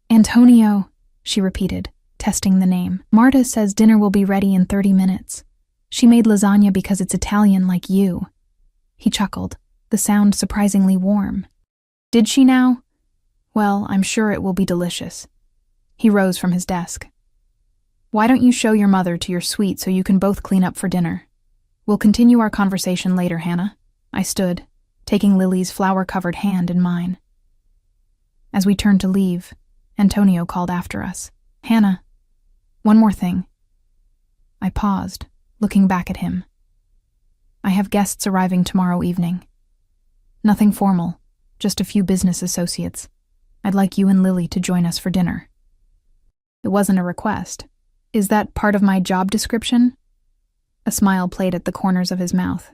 Speaker 1: "Antonio," she repeated, testing the name. "Marta says dinner will be ready in 30 minutes. She made lasagna because it's Italian like you." He chuckled, the sound surprisingly warm. "Did she now? Well, I'm sure it will be delicious." He rose from his desk. "Why don't you show your mother to your suite so you can both clean up for dinner? We'll continue our conversation later, Hannah." I stood, taking Lily's flower-covered hand in mine. As we turned to leave, Antonio called after us. "Hannah, one more thing." I paused, looking back at him. "I have guests arriving tomorrow evening. Nothing formal, just a few business associates. I'd like you and Lily to join us for dinner." It wasn't a request. "Is that part of my job description?" A smile played at the corners of his mouth.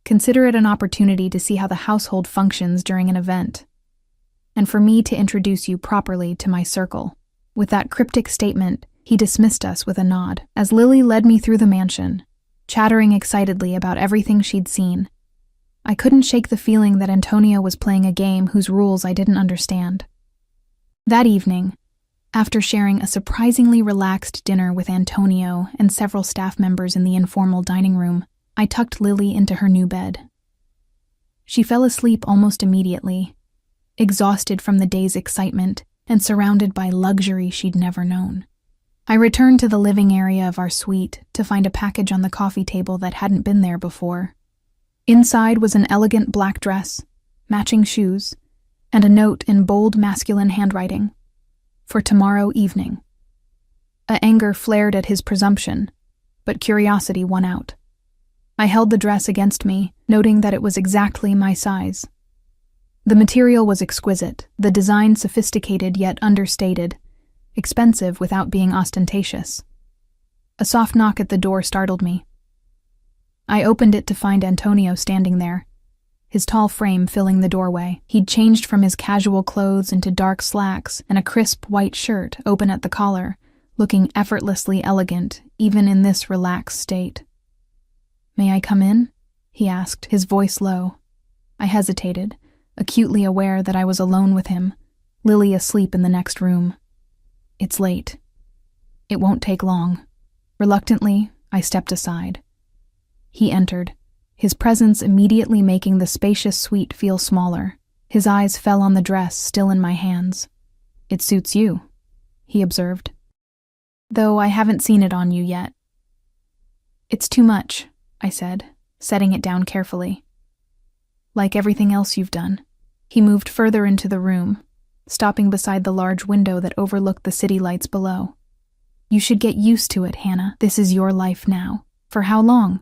Speaker 1: "Consider it an opportunity to see how the household functions during an event, and for me to introduce you properly to my circle." With that cryptic statement, he dismissed us with a nod, as Lily led me through the mansion, chattering excitedly about everything she'd seen. I couldn't shake the feeling that Antonio was playing a game whose rules I didn't understand. That evening, after sharing a surprisingly relaxed dinner with Antonio and several staff members in the informal dining room, I tucked Lily into her new bed. She fell asleep almost immediately, exhausted from the day's excitement and surrounded by luxury she'd never known. I returned to the living area of our suite to find a package on the coffee table that hadn't been there before. Inside was an elegant black dress, matching shoes, and a note in bold masculine handwriting. "For tomorrow evening." Anger flared at his presumption, but curiosity won out. I held the dress against me, noting that it was exactly my size. The material was exquisite, the design sophisticated yet understated, expensive without being ostentatious. A soft knock at the door startled me. I opened it to find Antonio standing there, his tall frame filling the doorway. He'd changed from his casual clothes into dark slacks and a crisp white shirt open at the collar, looking effortlessly elegant, even in this relaxed state. "May I come in?" he asked, his voice low. I hesitated, acutely aware that I was alone with him, Lily asleep in the next room. "It's late." "It won't take long." Reluctantly, I stepped aside. He entered, his presence immediately making the spacious suite feel smaller. His eyes fell on the dress still in my hands. "It suits you," he observed. "Though I haven't seen it on you yet." "It's too much," I said, setting it down carefully. "Like everything else you've done." He moved further into the room, stopping beside the large window that overlooked the city lights below. "You should get used to it, Hannah. This is your life now." "For how long?"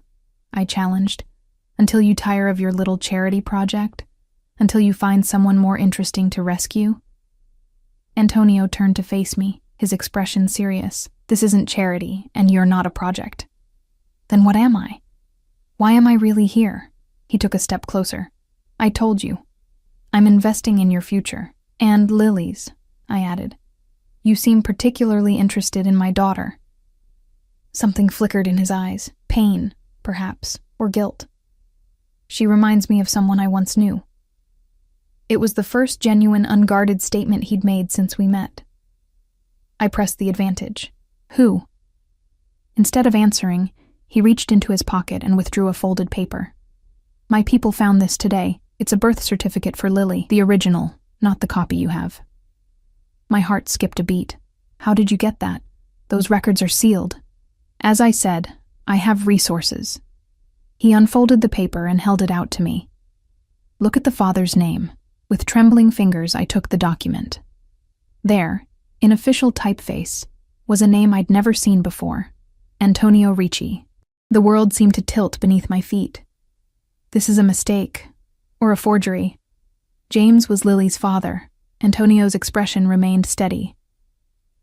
Speaker 1: I challenged. "Until you tire of your little charity project? Until you find someone more interesting to rescue?" Antonio turned to face me, his expression serious. "This isn't charity, and you're not a project." "Then what am I? Why am I really here?" He took a step closer. "I told you. I'm investing in your future. And Lily's," I added. "You seem particularly interested in my daughter." Something flickered in his eyes. Pain, perhaps, or guilt. "She reminds me of someone I once knew." It was the first genuine, unguarded statement he'd made since we met. I pressed the advantage. "Who?" Instead of answering, he reached into his pocket and withdrew a folded paper. "My people found this today. It's a birth certificate for Lily, the original, not the copy you have." My heart skipped a beat. "How did you get that? Those records are sealed." "As I said, I have resources." He unfolded the paper and held it out to me. "Look at the father's name." With trembling fingers, I took the document. There, in official typeface, was a name I'd never seen before. Antonio Ricci. The world seemed to tilt beneath my feet. This is a mistake, or a forgery. James was Lily's father. Antonio's expression remained steady.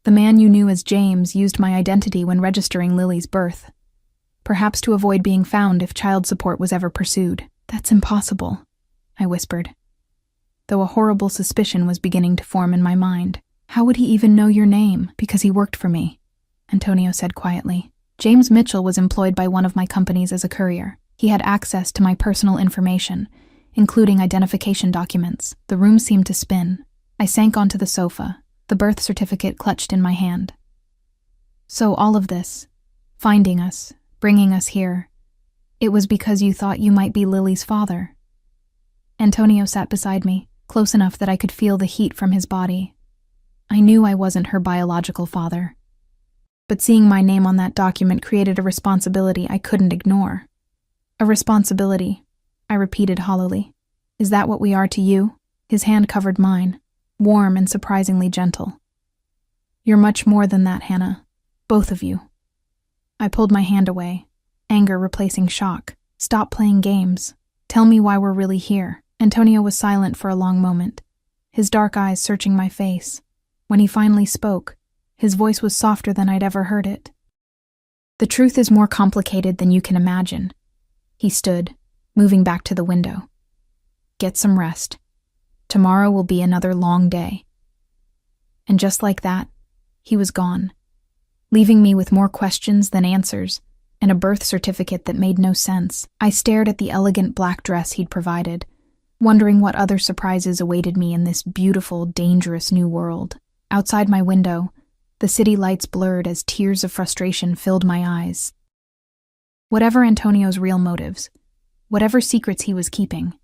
Speaker 1: "The man you knew as James used my identity when registering Lily's birth. Perhaps to avoid being found if child support was ever pursued." "That's impossible," I whispered, though a horrible suspicion was beginning to form in my mind. "How would he even know your name?" "Because he worked for me," Antonio said quietly. "James Mitchell was employed by one of my companies as a courier. He had access to my personal information, including identification documents." The room seemed to spin. I sank onto the sofa, the birth certificate clutched in my hand. "So all of this, finding us, bringing us here, it was because you thought you might be Lily's father?" Antonio sat beside me, close enough that I could feel the heat from his body. I knew I wasn't her biological father, but seeing my name on that document created a responsibility I couldn't ignore. A responsibility I repeated hollowly. Is that what we are to you? His hand covered mine, warm and surprisingly gentle. You're much more than that, Hannah. Both of you. I pulled my hand away, anger replacing shock. Stop playing games. Tell me why we're really here. Antonio was silent for a long moment, his dark eyes searching my face. When he finally spoke, his voice was softer than I'd ever heard it. The truth is more complicated than you can imagine. He stood, moving back to the window. Get some rest. Tomorrow will be another long day. And just like that, he was gone, leaving me with more questions than answers, and a birth certificate that made no sense. I stared at the elegant black dress he'd provided, wondering what other surprises awaited me in this beautiful, dangerous new world. Outside my window, the city lights blurred as tears of frustration filled my eyes. Whatever Antonio's real motives, whatever secrets he was keeping,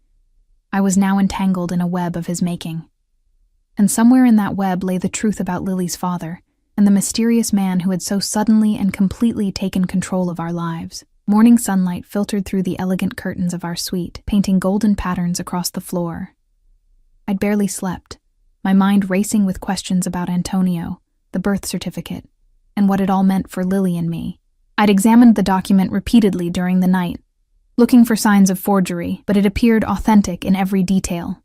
Speaker 1: I was now entangled in a web of his making. And somewhere in that web lay the truth about Lily's father, and the mysterious man who had so suddenly and completely taken control of our lives. Morning sunlight filtered through the elegant curtains of our suite, painting golden patterns across the floor. I'd barely slept, my mind racing with questions about Antonio, the birth certificate, and what it all meant for Lily and me. I'd examined the document repeatedly during the night, looking for signs of forgery, but it appeared authentic in every detail.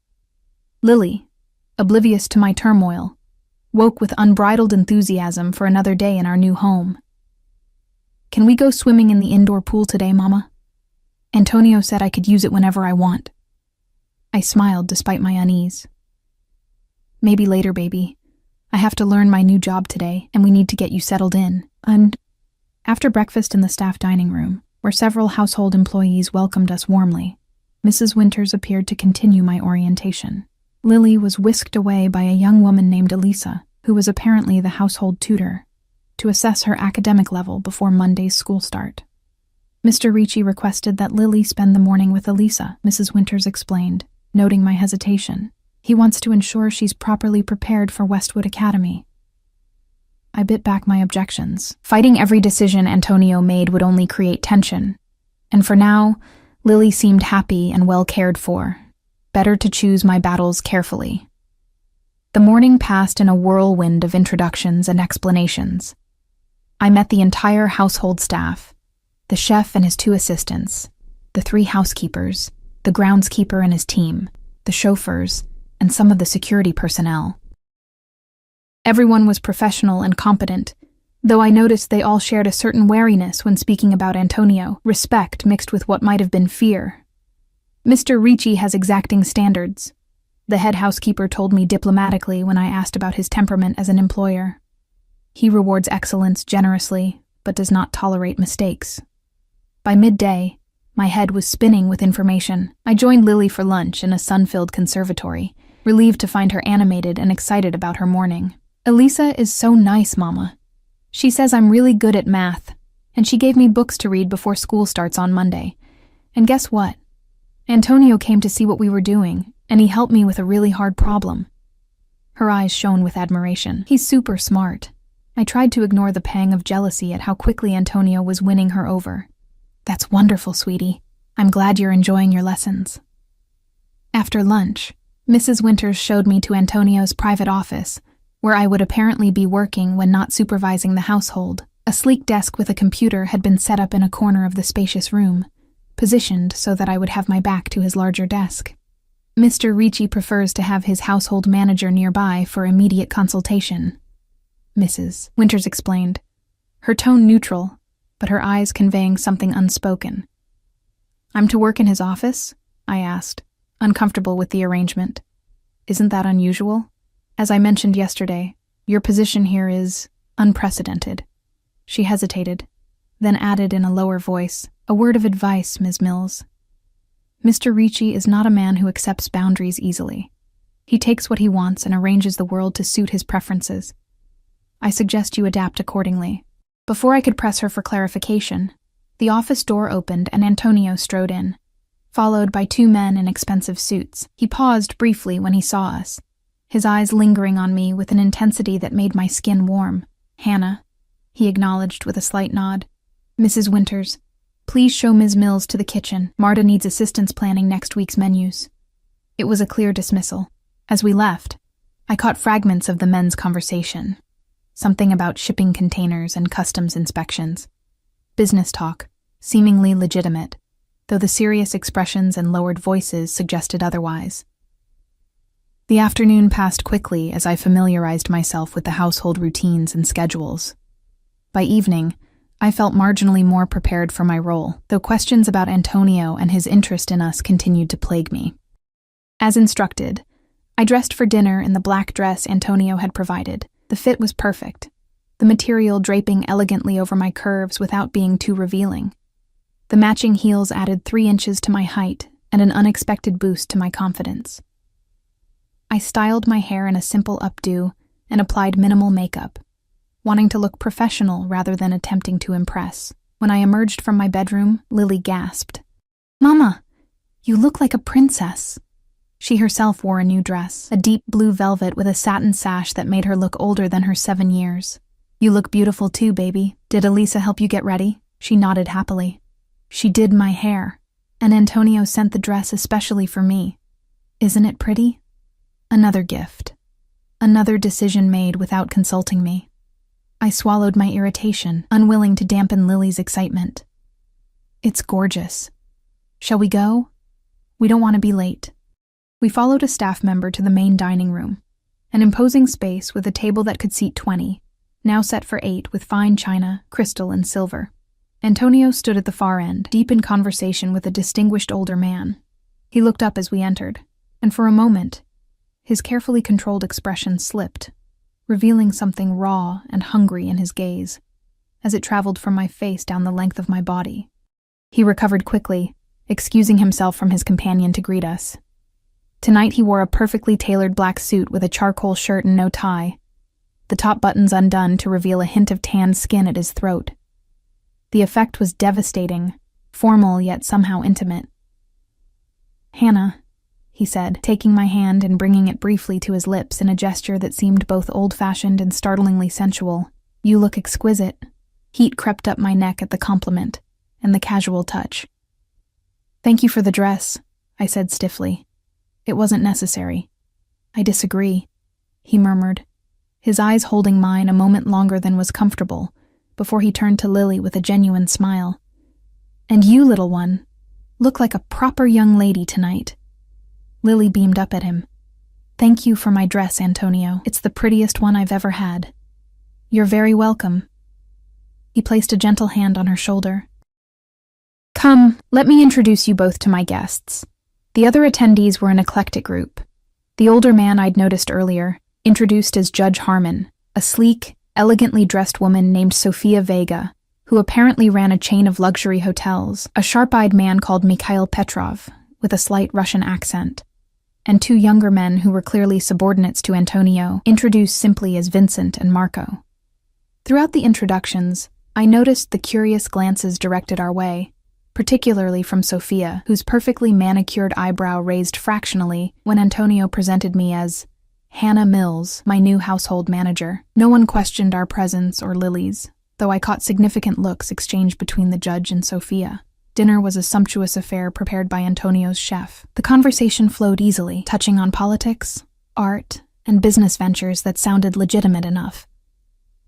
Speaker 1: Lily, oblivious to my turmoil, woke with unbridled enthusiasm for another day in our new home. Can we go swimming in the indoor pool today, Mama? Antonio said I could use it whenever I want. I smiled despite my unease. Maybe later, baby. I have to learn my new job today, and we need to get you settled in. And after breakfast in the staff dining room, where several household employees welcomed us warmly, Mrs. Winters appeared to continue my orientation. Lily was whisked away by a young woman named Elisa, who was apparently the household tutor, to assess her academic level before Monday's school start. Mr. Ricci requested that Lily spend the morning with Elisa, Mrs. Winters explained, noting my hesitation. He wants to ensure she's properly prepared for Westwood Academy. I bit back my objections. Fighting every decision Antonio made would only create tension, and for now, Lily seemed happy and well cared for. Better to choose my battles carefully. The morning passed in a whirlwind of introductions and explanations. I met the entire household staff, the chef and his 2 assistants, the 3 housekeepers, the groundskeeper and his team, the chauffeurs, and some of the security personnel. Everyone was professional and competent, though I noticed they all shared a certain wariness when speaking about Antonio, respect mixed with what might have been fear. Mr. Ricci has exacting standards, the head housekeeper told me diplomatically when I asked about his temperament as an employer. He rewards excellence generously, but does not tolerate mistakes. By midday, my head was spinning with information. I joined Lily for lunch in a sun-filled conservatory, relieved to find her animated and excited about her morning. Elisa is so nice, Mama. She says I'm really good at math, and she gave me books to read before school starts on Monday. And guess what? Antonio came to see what we were doing, and he helped me with a really hard problem. Her eyes shone with admiration. He's super smart. I tried to ignore the pang of jealousy at how quickly Antonio was winning her over. That's wonderful, sweetie. I'm glad you're enjoying your lessons. After lunch, Mrs. Winters showed me to Antonio's private office, where I would apparently be working when not supervising the household. A sleek desk with a computer had been set up in a corner of the spacious room, positioned so that I would have my back to his larger desk. Mr. Ricci prefers to have his household manager nearby for immediate consultation, Mrs. Winters explained, her tone neutral, but her eyes conveying something unspoken. I'm to work in his office? I asked, uncomfortable with the arrangement. Isn't that unusual? As I mentioned yesterday, your position here is unprecedented. She hesitated, then added in a lower voice, a word of advice, Ms. Mills. Mr. Ricci is not a man who accepts boundaries easily. He takes what he wants and arranges the world to suit his preferences. I suggest you adapt accordingly. Before I could press her for clarification, the office door opened and Antonio strode in, followed by 2 men in expensive suits. He paused briefly when he saw us, his eyes lingering on me with an intensity that made my skin warm. Hannah, he acknowledged with a slight nod. Mrs. Winters, Please show Ms. Mills to the kitchen. Marta needs assistance planning next week's menus. It was a clear dismissal. As we left, I caught fragments of the men's conversation. Something about shipping containers and customs inspections. Business talk, seemingly legitimate, though the serious expressions and lowered voices suggested otherwise. The afternoon passed quickly as I familiarized myself with the household routines and schedules. By evening, I felt marginally more prepared for my role, though questions about Antonio and his interest in us continued to plague me. As instructed, I dressed for dinner in the black dress Antonio had provided. The fit was perfect, the material draping elegantly over my curves without being too revealing. The matching heels added 3 inches to my height and an unexpected boost to my confidence. I styled my hair in a simple updo and applied minimal makeup, wanting to look professional rather than attempting to impress. When I emerged from my bedroom, Lily gasped. "Mama, you look like a princess." She herself wore a new dress, a deep blue velvet with a satin sash that made her look older than her 7 years. "You look beautiful too, baby. Did Elisa help you get ready?" She nodded happily. "She did my hair, and Antonio sent the dress especially for me. Isn't it pretty?" Another gift. Another decision made without consulting me. I swallowed my irritation, unwilling to dampen Lily's excitement. "It's gorgeous. Shall we go? We don't want to be late." We followed a staff member to the main dining room, an imposing space with a table that could seat 20, now set for 8 with fine china, crystal, and silver. Antonio stood at the far end, deep in conversation with a distinguished older man. He looked up as we entered, and for a moment, his carefully controlled expression slipped, revealing something raw and hungry in his gaze, as it traveled from my face down the length of my body. He recovered quickly, excusing himself from his companion to greet us. Tonight he wore a perfectly tailored black suit with a charcoal shirt and no tie, the top buttons undone to reveal a hint of tanned skin at his throat. The effect was devastating, formal yet somehow intimate. "Hannah," he said, taking my hand and bringing it briefly to his lips in a gesture that seemed both old-fashioned and startlingly sensual. "You look exquisite." Heat crept up my neck at the compliment and the casual touch. "Thank you for the dress," I said stiffly. "It wasn't necessary." "I disagree," he murmured, his eyes holding mine a moment longer than was comfortable, before he turned to Lily with a genuine smile. "And you, little one, look like a proper young lady tonight." Lily beamed up at him. "Thank you for my dress, Antonio. It's the prettiest one I've ever had." "You're very welcome." He placed a gentle hand on her shoulder. "Come, let me introduce you both to my guests." The other attendees were an eclectic group. The older man I'd noticed earlier, introduced as Judge Harmon, a sleek, elegantly dressed woman named Sofia Vega, who apparently ran a chain of luxury hotels, a sharp-eyed man called Mikhail Petrov, with a slight Russian accent, and 2 younger men who were clearly subordinates to Antonio, introduced simply as Vincent and Marco. Throughout the introductions, I noticed the curious glances directed our way, particularly from Sofia, whose perfectly manicured eyebrow raised fractionally when Antonio presented me as Hannah Mills, my new household manager. No one questioned our presence or Lily's, though I caught significant looks exchanged between the judge and Sofia. Dinner was a sumptuous affair prepared by Antonio's chef. The conversation flowed easily, touching on politics, art, and business ventures that sounded legitimate enough,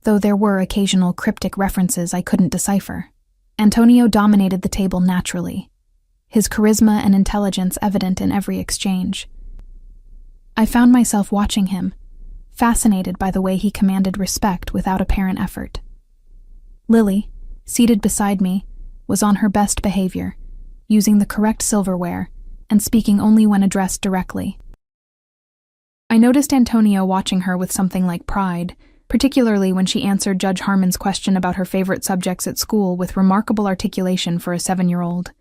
Speaker 1: though there were occasional cryptic references I couldn't decipher. Antonio dominated the table naturally, his charisma and intelligence evident in every exchange. I found myself watching him, fascinated by the way he commanded respect without apparent effort. Lily, seated beside me, was on her best behavior, using the correct silverware and speaking only when addressed directly. I noticed Antonio watching her with something like pride, particularly when she answered Judge Harmon's question about her favorite subjects at school with remarkable articulation for a 7-year-old.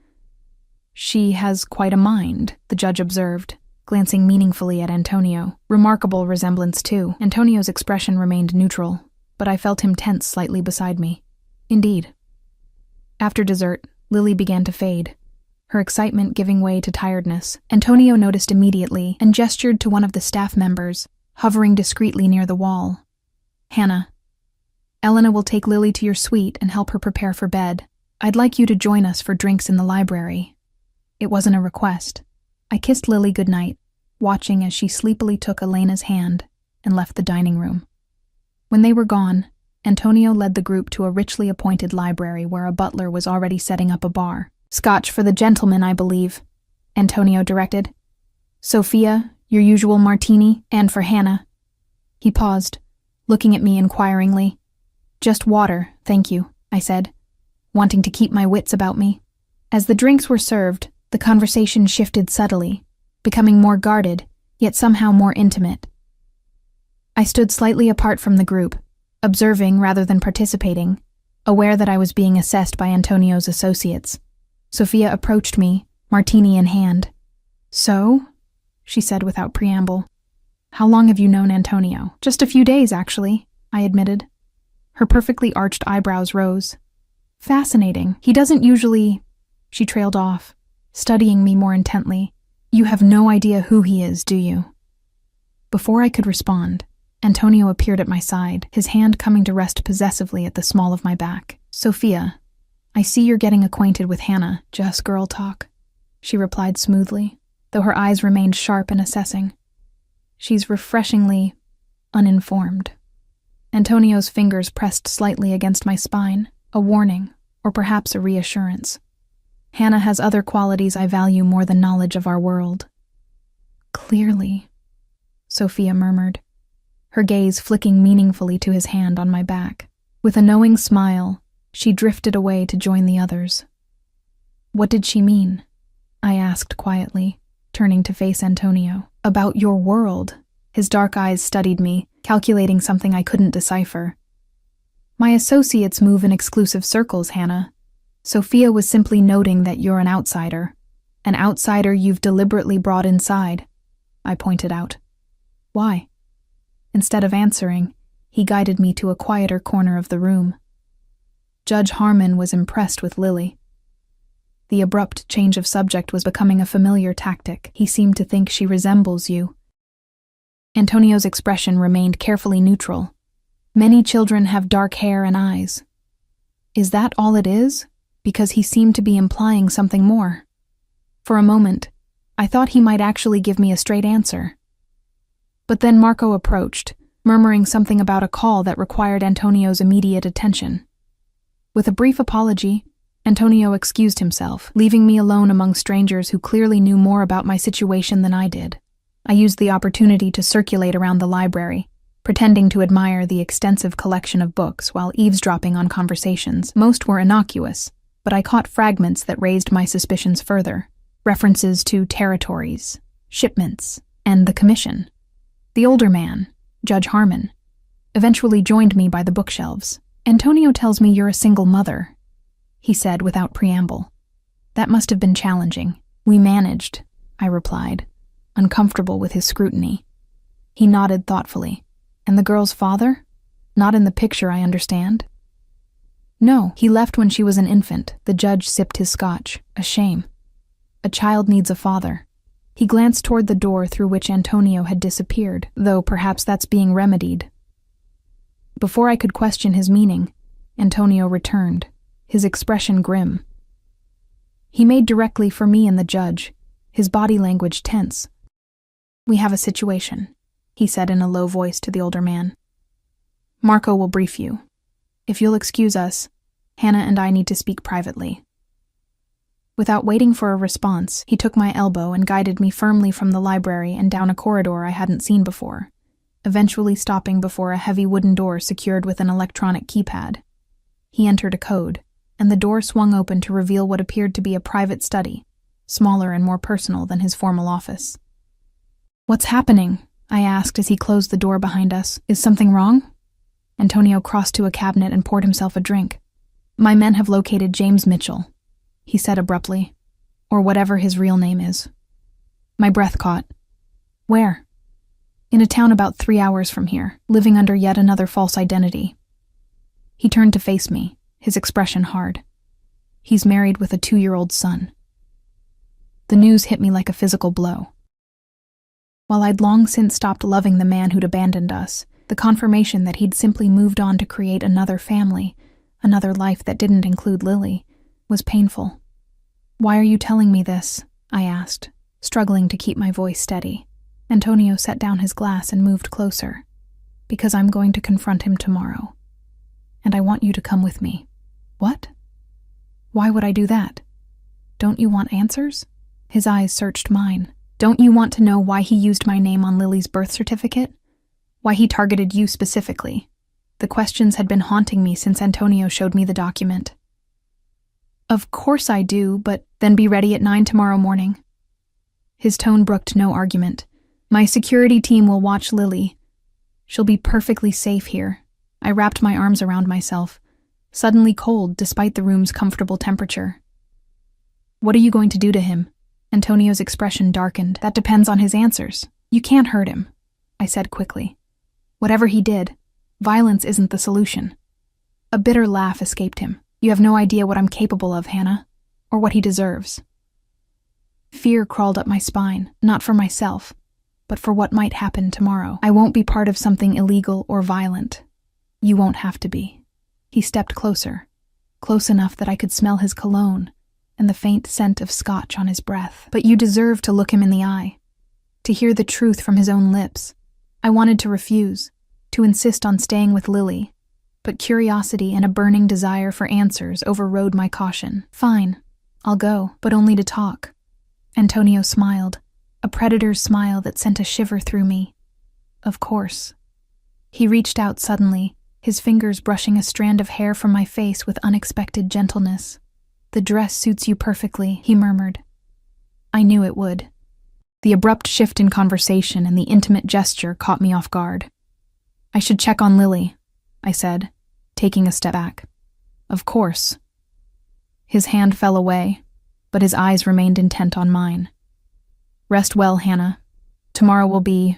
Speaker 1: "She has quite a mind," the judge observed, glancing meaningfully at Antonio. Remarkable resemblance, too. Antonio's expression remained neutral, but I felt him tense slightly beside me. Indeed. After dessert, Lily began to fade, her excitement giving way to tiredness. Antonio noticed immediately and gestured to one of the staff members, hovering discreetly near the wall. "Hannah, Elena will take Lily to your suite and help her prepare for bed." I'd like you to join us for drinks in the library. It wasn't a request. I kissed Lily goodnight, watching as she sleepily took Elena's hand and left the dining room. When they were gone, Antonio led the group to a richly appointed library where a butler was already setting up a bar. "Scotch for the gentlemen, I believe," Antonio directed. "Sophia, your usual martini, and for Hannah." He paused, looking at me inquiringly. "Just water, thank you," I said, wanting to keep my wits about me. As the drinks were served, the conversation shifted subtly, becoming more guarded, yet somehow more intimate. I stood slightly apart from the group, observing rather than participating, aware that I was being assessed by Antonio's associates. Sophia approached me, martini in hand. "So?" she said without preamble. "How long have you known Antonio?" "Just a few days, actually," I admitted. Her perfectly arched eyebrows rose. "Fascinating. He doesn't usually—" She trailed off, studying me more intently. "You have no idea who he is, do you?" Before I could respond, Antonio appeared at my side, his hand coming to rest possessively at the small of my back. "Sophia, I see you're getting acquainted with Hannah. Just girl talk," she replied smoothly, though her eyes remained sharp and assessing. "She's refreshingly uninformed." Antonio's fingers pressed slightly against my spine, a warning, or perhaps a reassurance. "Hannah has other qualities I value more than knowledge of our world." "Clearly," Sophia murmured, her gaze flicking meaningfully to his hand on my back. With a knowing smile, she drifted away to join the others. "What did she mean?" I asked quietly, turning to face Antonio. "About your world." His dark eyes studied me, calculating something I couldn't decipher. "My associates move in exclusive circles, Hannah. Sophia was simply noting that you're an outsider you've deliberately brought inside," I pointed out. "Why?" Instead of answering, he guided me to a quieter corner of the room. Judge Harmon was impressed with Lily. The abrupt change of subject was becoming a familiar tactic. "He seemed to think she resembles you." Antonio's expression remained carefully neutral. "Many children have dark hair and eyes." Is that all it is? Because he seemed to be implying something more. For a moment, I thought he might actually give me a straight answer. But then Marco approached, murmuring something about a call that required Antonio's immediate attention. With a brief apology, Antonio excused himself, leaving me alone among strangers who clearly knew more about my situation than I did. I used the opportunity to circulate around the library, pretending to admire the extensive collection of books while eavesdropping on conversations. Most were innocuous, but I caught fragments that raised my suspicions further. References to territories, shipments, and the commission. The older man, Judge Harmon, eventually joined me by the bookshelves. "Antonio tells me you're a single mother," he said without preamble. "That must have been challenging." "We managed," I replied, uncomfortable with his scrutiny. He nodded thoughtfully. "And the girl's father? Not in the picture, I understand?" "No, he left when she was an infant." The judge sipped his scotch. "A shame. A child needs a father." He glanced toward the door through which Antonio had disappeared, though perhaps that's being remedied. Before I could question his meaning, Antonio returned, his expression grim. He made directly for me and the judge, his body language tense. "We have a situation," he said in a low voice to the older man. "Marco will brief you. If you'll excuse us, Hannah and I need to speak privately." Without waiting for a response, he took my elbow and guided me firmly from the library and down a corridor I hadn't seen before, eventually stopping before a heavy wooden door secured with an electronic keypad. He entered a code, and the door swung open to reveal what appeared to be a private study, smaller and more personal than his formal office. "What's happening?" I asked as he closed the door behind us. "Is something wrong?" Antonio crossed to a cabinet and poured himself a drink. "My men have located James Mitchell," he said abruptly, "or whatever his real name is." My breath caught. "Where?" "In a town about 3 hours from here, living under yet another false identity." He turned to face me, his expression hard. "He's married with a 2-year-old son." The news hit me like a physical blow. While I'd long since stopped loving the man who'd abandoned us, the confirmation that he'd simply moved on to create another family, another life that didn't include Lily, was painful. "Why are you telling me this?" I asked, struggling to keep my voice steady. Antonio set down his glass and moved closer. "Because I'm going to confront him tomorrow. And I want you to come with me." "What? Why would I do that? Don't you want answers?" His eyes searched mine. "Don't you want to know why he used my name on Lily's birth certificate? Why he targeted you specifically?" The questions had been haunting me since Antonio showed me the document. "Of course I do, but then be ready at 9 tomorrow morning." His tone brooked no argument. "My security team will watch Lily. She'll be perfectly safe here." I wrapped my arms around myself, suddenly cold despite the room's comfortable temperature. "What are you going to do to him?" Antonio's expression darkened. "That depends on his answers. You can't hurt him," I said quickly. "Whatever he did, violence isn't the solution." A bitter laugh escaped him. "You have no idea what I'm capable of, Hannah, or what he deserves." Fear crawled up my spine, not for myself, but for what might happen tomorrow. "I won't be part of something illegal or violent. You won't have to be." He stepped closer, close enough that I could smell his cologne and the faint scent of scotch on his breath. "But you deserve to look him in the eye, to hear the truth from his own lips." I wanted to refuse, to insist on staying with Lily, but curiosity and a burning desire for answers overrode my caution. "Fine, I'll go, but only to talk." Antonio smiled, a predator's smile that sent a shiver through me. "Of course." He reached out suddenly, his fingers brushing a strand of hair from my face with unexpected gentleness. "The dress suits you perfectly," he murmured. I knew it would. The abrupt shift in conversation and the intimate gesture caught me off guard. "I should check on Lily," I said, taking a step back. "Of course." His hand fell away, but his eyes remained intent on mine. "Rest well, Hannah. Tomorrow will be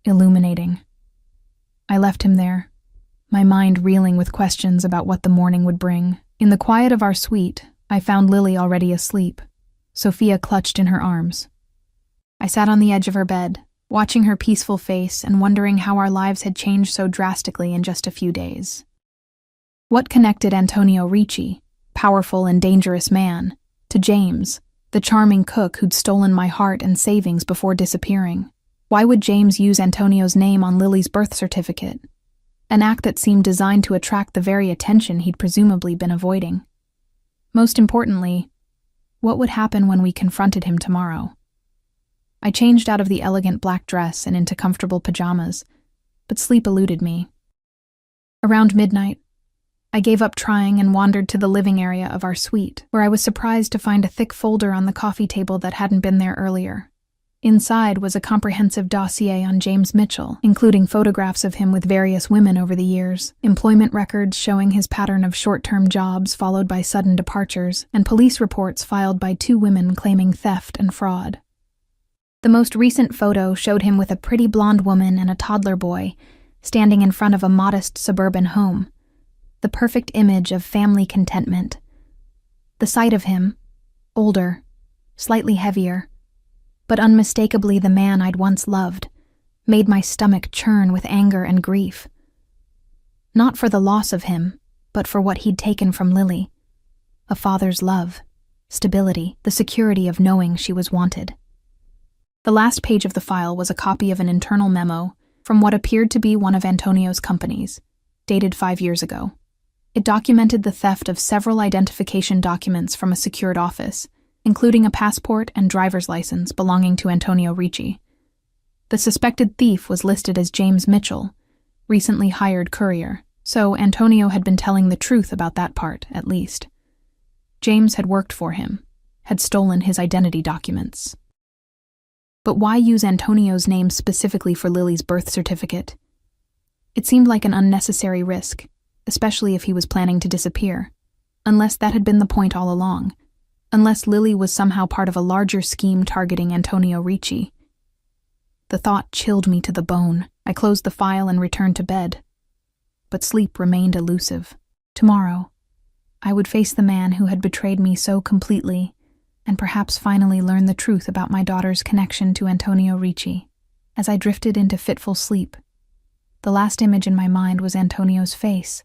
Speaker 1: illuminating." I left him there, my mind reeling with questions about what the morning would bring. In the quiet of our suite, I found Lily already asleep, Sophia clutched in her arms. I sat on the edge of her bed, watching her peaceful face and wondering how our lives had changed so drastically in just a few days. What connected Antonio Ricci, powerful and dangerous man, to James, the charming cook who'd stolen my heart and savings before disappearing? Why would James use Antonio's name on Lily's birth certificate? An act that seemed designed to attract the very attention he'd presumably been avoiding. Most importantly, what would happen when we confronted him tomorrow? I changed out of the elegant black dress and into comfortable pajamas, but sleep eluded me. Around midnight, I gave up trying and wandered to the living area of our suite, where I was surprised to find a thick folder on the coffee table that hadn't been there earlier. Inside was a comprehensive dossier on James Mitchell, including photographs of him with various women over the years, employment records showing his pattern of short-term jobs followed by sudden departures, and police reports filed by 2 women claiming theft and fraud. The most recent photo showed him with a pretty blonde woman and a toddler boy, standing in front of a modest suburban home, the perfect image of family contentment. The sight of him, older, slightly heavier, but unmistakably the man I'd once loved, made my stomach churn with anger and grief. Not for the loss of him, but for what he'd taken from Lily. A father's love, stability, the security of knowing she was wanted. The last page of the file was a copy of an internal memo from what appeared to be one of Antonio's companies, dated 5 years ago. It documented the theft of several identification documents from a secured office, including a passport and driver's license belonging to Antonio Ricci. The suspected thief was listed as James Mitchell, recently hired courier, so Antonio had been telling the truth about that part, at least. James had worked for him, had stolen his identity documents. But why use Antonio's name specifically for Lily's birth certificate? It seemed like an unnecessary risk, especially if he was planning to disappear, unless that had been the point all along. Unless Lily was somehow part of a larger scheme targeting Antonio Ricci. The thought chilled me to the bone. I closed the file and returned to bed. But sleep remained elusive. Tomorrow, I would face the man who had betrayed me so completely, and perhaps finally learn the truth about my daughter's connection to Antonio Ricci. As I drifted into fitful sleep, the last image in my mind was Antonio's face.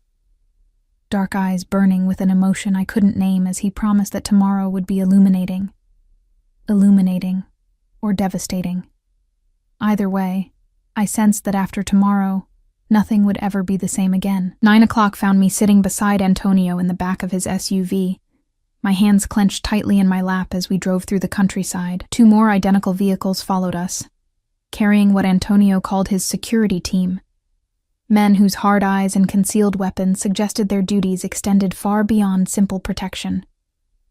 Speaker 1: dark eyes burning with an emotion I couldn't name as he promised that tomorrow would be illuminating. Illuminating, or devastating. Either way, I sensed that after tomorrow, nothing would ever be the same again. 9 o'clock found me sitting beside Antonio in the back of his SUV, my hands clenched tightly in my lap as we drove through the countryside. 2 more identical vehicles followed us, carrying what Antonio called his security team. Men whose hard eyes and concealed weapons suggested their duties extended far beyond simple protection.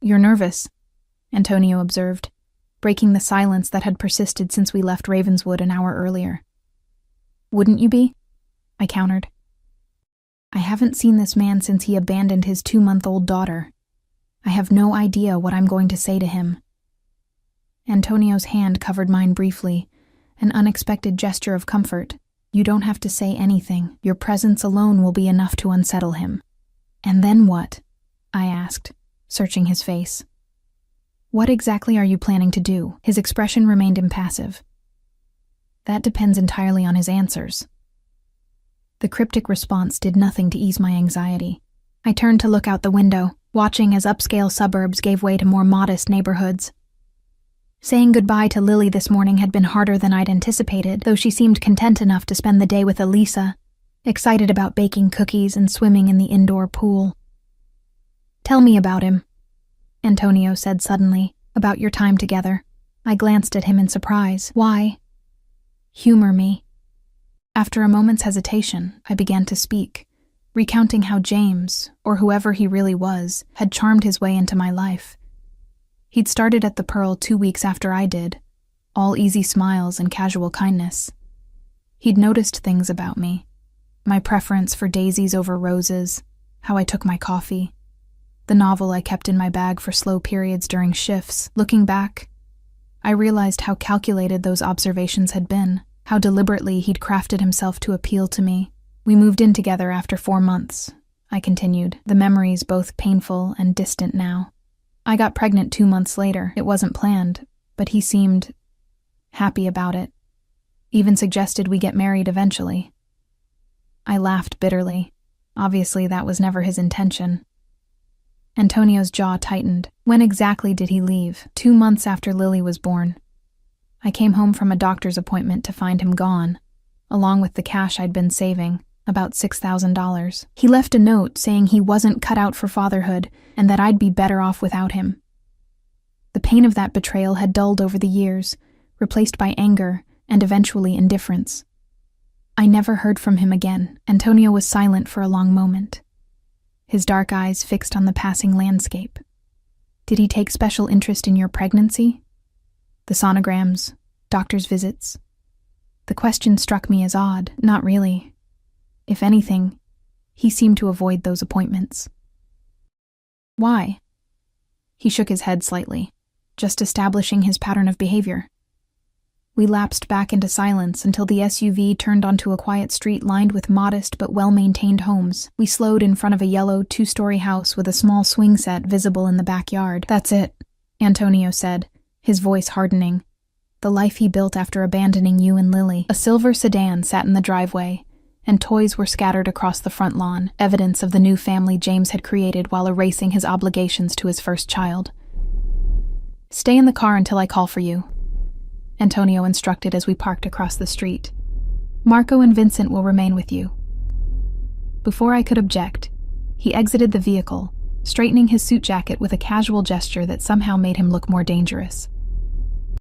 Speaker 1: "You're nervous," Antonio observed, breaking the silence that had persisted since we left Ravenswood an hour earlier. "Wouldn't you be?" I countered. "I haven't seen this man since he abandoned his 2-month-old daughter. I have no idea what I'm going to say to him." Antonio's hand covered mine briefly, an unexpected gesture of comfort. "You don't have to say anything. Your presence alone will be enough to unsettle him." "And then what?" I asked, searching his face. "What exactly are you planning to do?" His expression remained impassive. "That depends entirely on his answers." The cryptic response did nothing to ease my anxiety. I turned to look out the window, watching as upscale suburbs gave way to more modest neighborhoods. Saying goodbye to Lily this morning had been harder than I'd anticipated, though she seemed content enough to spend the day with Elisa, excited about baking cookies and swimming in the indoor pool. "Tell me about him," Antonio said suddenly, "about your time together." I glanced at him in surprise. "Why?" "Humor me." After a moment's hesitation, I began to speak, recounting how James, or whoever he really was, had charmed his way into my life. He'd started at the Pearl 2 weeks after I did, all easy smiles and casual kindness. He'd noticed things about me, my preference for daisies over roses, how I took my coffee, the novel I kept in my bag for slow periods during shifts. Looking back, I realized how calculated those observations had been, how deliberately he'd crafted himself to appeal to me. "We moved in together after 4 months, I continued, the memories both painful and distant now. I got pregnant 2 months later. It wasn't planned, but he seemed happy about it. Even suggested we get married eventually." I laughed bitterly. Obviously, that was never his intention. Antonio's jaw tightened. "When exactly did he leave?" 2 months after Lily was born. I came home from a doctor's appointment to find him gone, along with the cash I'd been saving, about $6,000. He left a note saying he wasn't cut out for fatherhood and that I'd be better off without him. The pain of that betrayal had dulled over the years, replaced by anger and eventually indifference. I never heard from him again. Antonio was silent for a long moment, his dark eyes fixed on the passing landscape. "Did he take special interest in your pregnancy? The sonograms, doctor's visits?" The question struck me as odd. Not really. If anything, he seemed to avoid those appointments. "Why?" He shook his head slightly, just establishing his pattern of behavior. We lapsed back into silence until the SUV turned onto a quiet street lined with modest but well-maintained homes. We slowed in front of a yellow 2-story house with a small swing set visible in the backyard. "That's it," Antonio said, his voice hardening. "The life he built after abandoning you and Lily." A silver sedan sat in the driveway, and toys were scattered across the front lawn, evidence of the new family James had created while erasing his obligations to his first child. "Stay in the car until I call for you," Antonio instructed as we parked across the street. "Marco and Vincent will remain with you." Before I could object, he exited the vehicle, straightening his suit jacket with a casual gesture that somehow made him look more dangerous.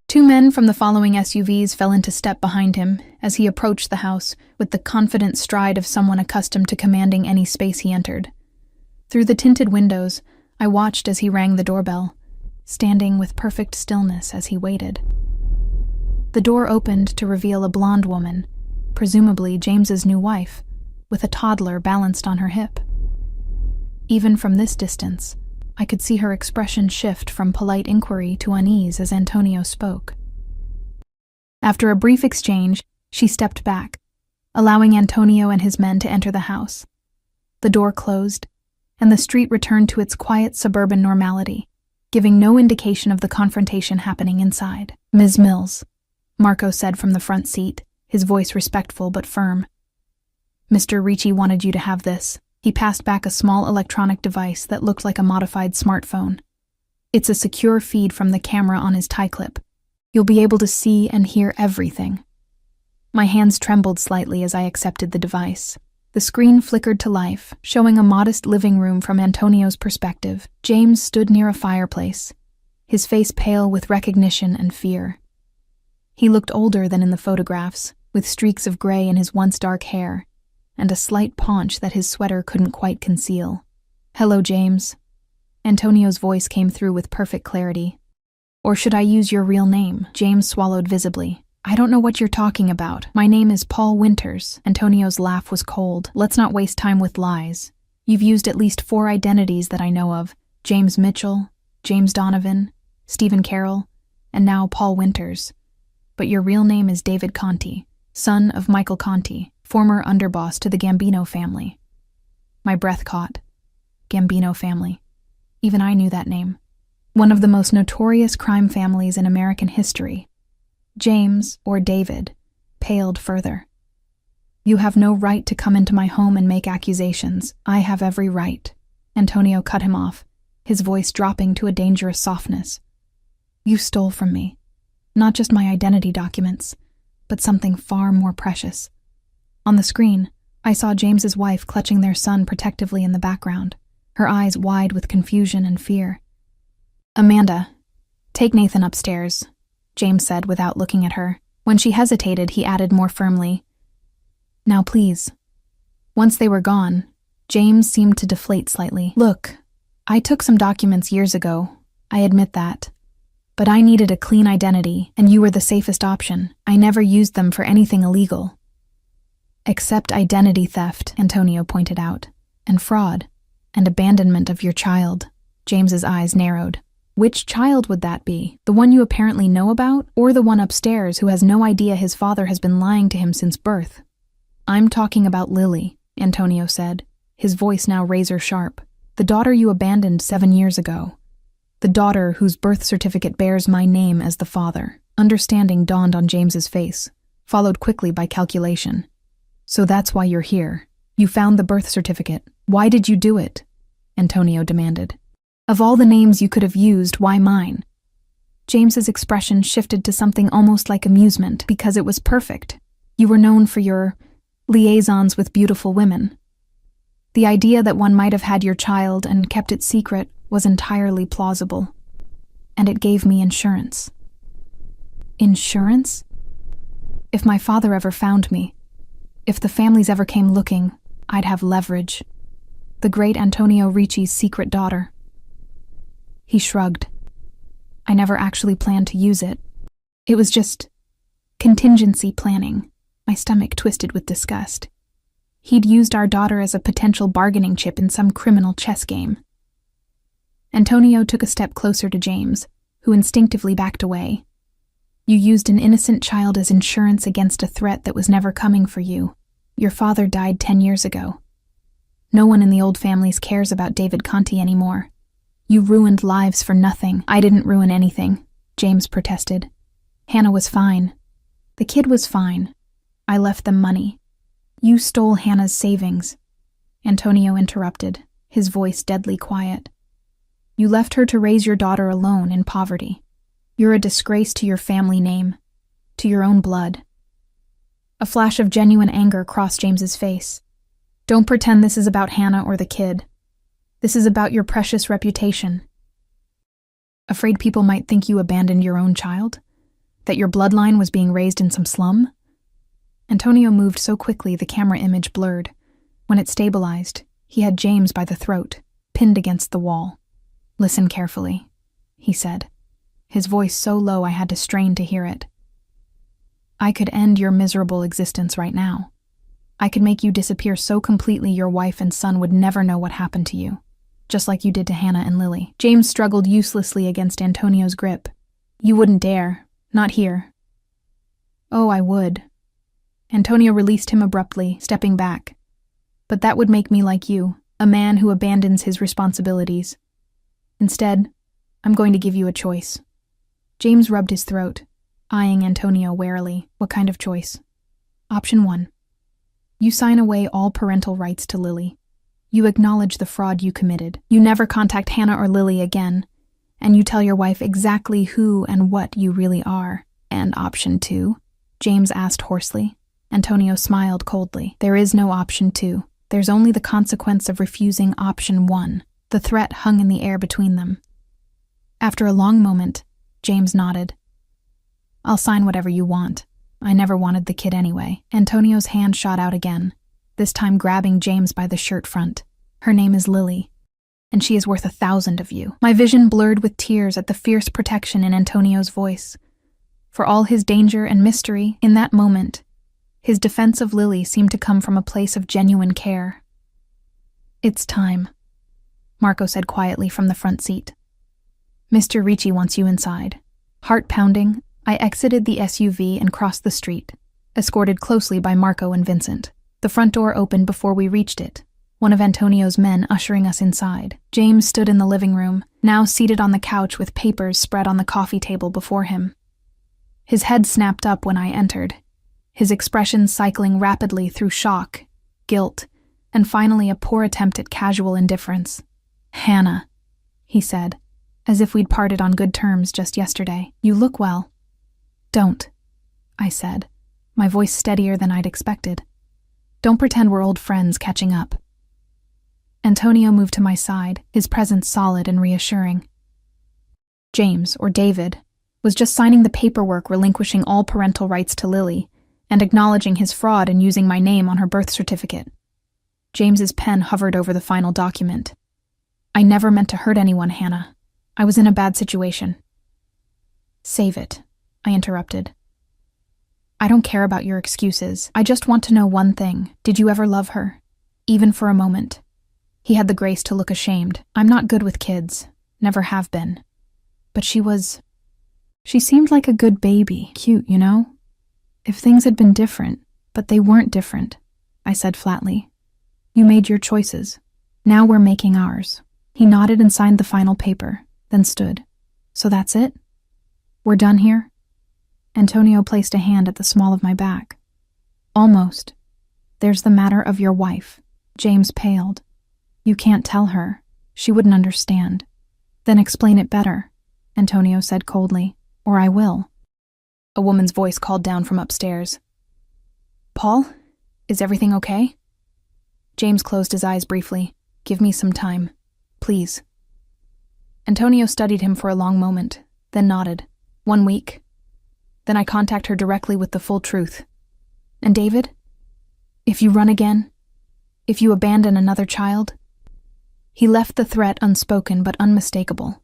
Speaker 1: 2 men from the following SUVs fell into step behind him as he approached the house with the confident stride of someone accustomed to commanding any space he entered. Through the tinted windows, I watched as he rang the doorbell, standing with perfect stillness as he waited. The door opened to reveal a blonde woman, presumably James's new wife, with a toddler balanced on her hip. Even from this distance, I could see her expression shift from polite inquiry to unease as Antonio spoke. After a brief exchange, she stepped back, allowing Antonio and his men to enter the house. The door closed, and the street returned to its quiet suburban normality, giving no indication of the confrontation happening inside. "Ms. Mills," Marco said from the front seat, his voice respectful but firm. "Mr. Ricci wanted you to have this." He passed back a small electronic device that looked like a modified smartphone. It's a secure feed from the camera on his tie clip. You'll be able to see and hear everything. My hands trembled slightly as I accepted the device. The screen flickered to life, showing a modest living room from Antonio's perspective. James stood near a fireplace, his face pale with recognition and fear. He looked older than in the photographs, with streaks of gray in his once dark hair, and a slight paunch that his sweater couldn't quite conceal. "Hello, James." Antonio's voice came through with perfect clarity. "Or should I use your real name?" James swallowed visibly. "I don't know what you're talking about. My name is Paul Winters." Antonio's laugh was cold. "Let's not waste time with lies. You've used at least 4 identities that I know of: James Mitchell, James Donovan, Stephen Carroll, and now Paul Winters. But your real name is David Conti, son of Michael Conti, former underboss to the Gambino family." My breath caught. Gambino family. Even I knew that name. One of the most notorious crime families in American history. James, or David, paled further. "You have no right to come into my home and make accusations. I have every right." Antonio cut him off, his voice dropping to a dangerous softness. "You stole from me. Not just my identity documents, but something far more precious." On the screen, I saw James's wife clutching their son protectively in the background, her eyes wide with confusion and fear. "Amanda, take Nathan upstairs," James said without looking at her. When she hesitated, he added more firmly, "Now please." Once they were gone, James seemed to deflate slightly. "Look, I took some documents years ago, I admit that. But I needed a clean identity, and you were the safest option. I never used them for anything illegal." "Except identity theft," Antonio pointed out, "and fraud, and abandonment of your child." James's eyes narrowed. "Which child would that be? The one you apparently know about, or the one upstairs who has no idea his father has been lying to him since birth?" "I'm talking about Lily," Antonio said, his voice now razor sharp. "The daughter you abandoned 7 years ago. The daughter whose birth certificate bears my name as the father." Understanding dawned on James's face, followed quickly by calculation. "So that's why you're here. You found the birth certificate. Why did you do it?" Antonio demanded. "Of all the names you could have used, why mine?" James's expression shifted to something almost like amusement, because it was perfect. "You were known for your liaisons with beautiful women. The idea that one might have had your child and kept it secret was entirely plausible. And it gave me insurance." "Insurance?" "If my father ever found me, if the families ever came looking, I'd have leverage. The great Antonio Ricci's secret daughter." He shrugged. "I never actually planned to use it. It was just contingency planning." My stomach twisted with disgust. He'd used our daughter as a potential bargaining chip in some criminal chess game. Antonio took a step closer to James, who instinctively backed away. "You used an innocent child as insurance against a threat that was never coming for you. Your father died 10 years ago. No one in the old families cares about David Conti anymore. You ruined lives for nothing." "I didn't ruin anything," James protested. "Hannah was fine. The kid was fine. I left them money. You stole Hannah's savings." Antonio interrupted, his voice deadly quiet. "You left her to raise your daughter alone in poverty. You're a disgrace to your family name, to your own blood." A flash of genuine anger crossed James's face. "Don't pretend this is about Hannah or the kid. This is about your precious reputation. Afraid people might think you abandoned your own child? That your bloodline was being raised in some slum?" Antonio moved so quickly the camera image blurred. When it stabilized, he had James by the throat, pinned against the wall. "Listen carefully," he said, his voice so low I had to strain to hear it. "I could end your miserable existence right now. I could make you disappear so completely your wife and son would never know what happened to you, just like you did to Hannah and Lily." James struggled uselessly against Antonio's grip. "You wouldn't dare. Not here." "Oh, I would." Antonio released him abruptly, stepping back. "But that would make me like you, a man who abandons his responsibilities. Instead, I'm going to give you a choice." James rubbed his throat, eyeing Antonio warily. "What kind of choice?" "Option 1. You sign away all parental rights to Lily. You acknowledge the fraud you committed. You never contact Hannah or Lily again, and you tell your wife exactly who and what you really are. And option 2? James asked hoarsely. Antonio smiled coldly. There is no option 2. There's only the consequence of refusing option 1. The threat hung in the air between them. After a long moment, James nodded. I'll sign whatever you want. I never wanted the kid anyway. Antonio's hand shot out again, this time grabbing James by the shirt front. Her name is Lily, and she is worth 1,000 of you. My vision blurred with tears at the fierce protection in Antonio's voice. For all his danger and mystery, in that moment, his defense of Lily seemed to come from a place of genuine care. It's time, Marco said quietly from the front seat. Mr. Ricci wants you inside. Heart pounding, I exited the SUV and crossed the street, escorted closely by Marco and Vincent. The front door opened before we reached it, one of Antonio's men ushering us inside. James stood in the living room, now seated on the couch with papers spread on the coffee table before him. His head snapped up when I entered, his expression cycling rapidly through shock, guilt, and finally a poor attempt at casual indifference. Hannah, he said, as if we'd parted on good terms just yesterday. You look well. Don't, I said, my voice steadier than I'd expected. Don't pretend we're old friends catching up. Antonio moved to my side, his presence solid and reassuring. James, or David, was just signing the paperwork relinquishing all parental rights to Lily and acknowledging his fraud in using my name on her birth certificate. James's pen hovered over the final document. I never meant to hurt anyone, Hannah. I was in a bad situation. Save it, I interrupted. I don't care about your excuses. I just want to know one thing. Did you ever love her? Even for a moment? He had the grace to look ashamed. I'm not good with kids. Never have been. But she seemed like a good baby. Cute, you know? If things had been different, but they weren't different, I said flatly. You made your choices. Now we're making ours. He nodded and signed the final paper, then stood. So that's it? We're done here? Antonio placed a hand at the small of my back. Almost. There's the matter of your wife. James paled. You can't tell her. She wouldn't understand. Then explain it better, Antonio said coldly, or I will. A woman's voice called down from upstairs. Paul, is everything okay? James closed his eyes briefly. Give me some time, please. Antonio studied him for a long moment, then nodded. 1 week. Then I contact her directly with the full truth. And David? If you run again? If you abandon another child? He left the threat unspoken but unmistakable.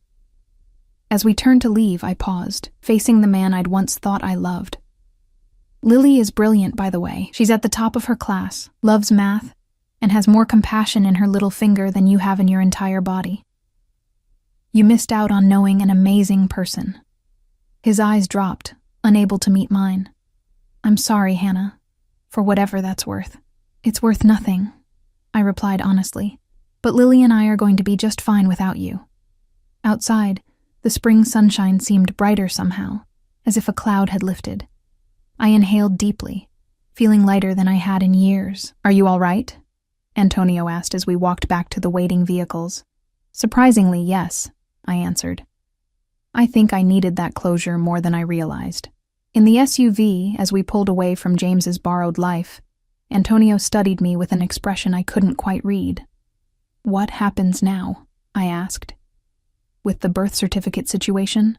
Speaker 1: As we turned to leave, I paused, facing the man I'd once thought I loved. Lily is brilliant, by the way. She's at the top of her class, loves math, and has more compassion in her little finger than you have in your entire body. You missed out on knowing an amazing person. His eyes dropped, unable to meet mine. I'm sorry, Hannah, for whatever that's worth. It's worth nothing, I replied honestly, but Lily and I are going to be just fine without you. Outside, the spring sunshine seemed brighter somehow, as if a cloud had lifted. I inhaled deeply, feeling lighter than I had in years. Are you all right? Antonio asked as we walked back to the waiting vehicles. Surprisingly, yes, I answered. I think I needed that closure more than I realized. In the SUV, as we pulled away from James's borrowed life, Antonio studied me with an expression I couldn't quite read. What happens now? I asked. With the birth certificate situation?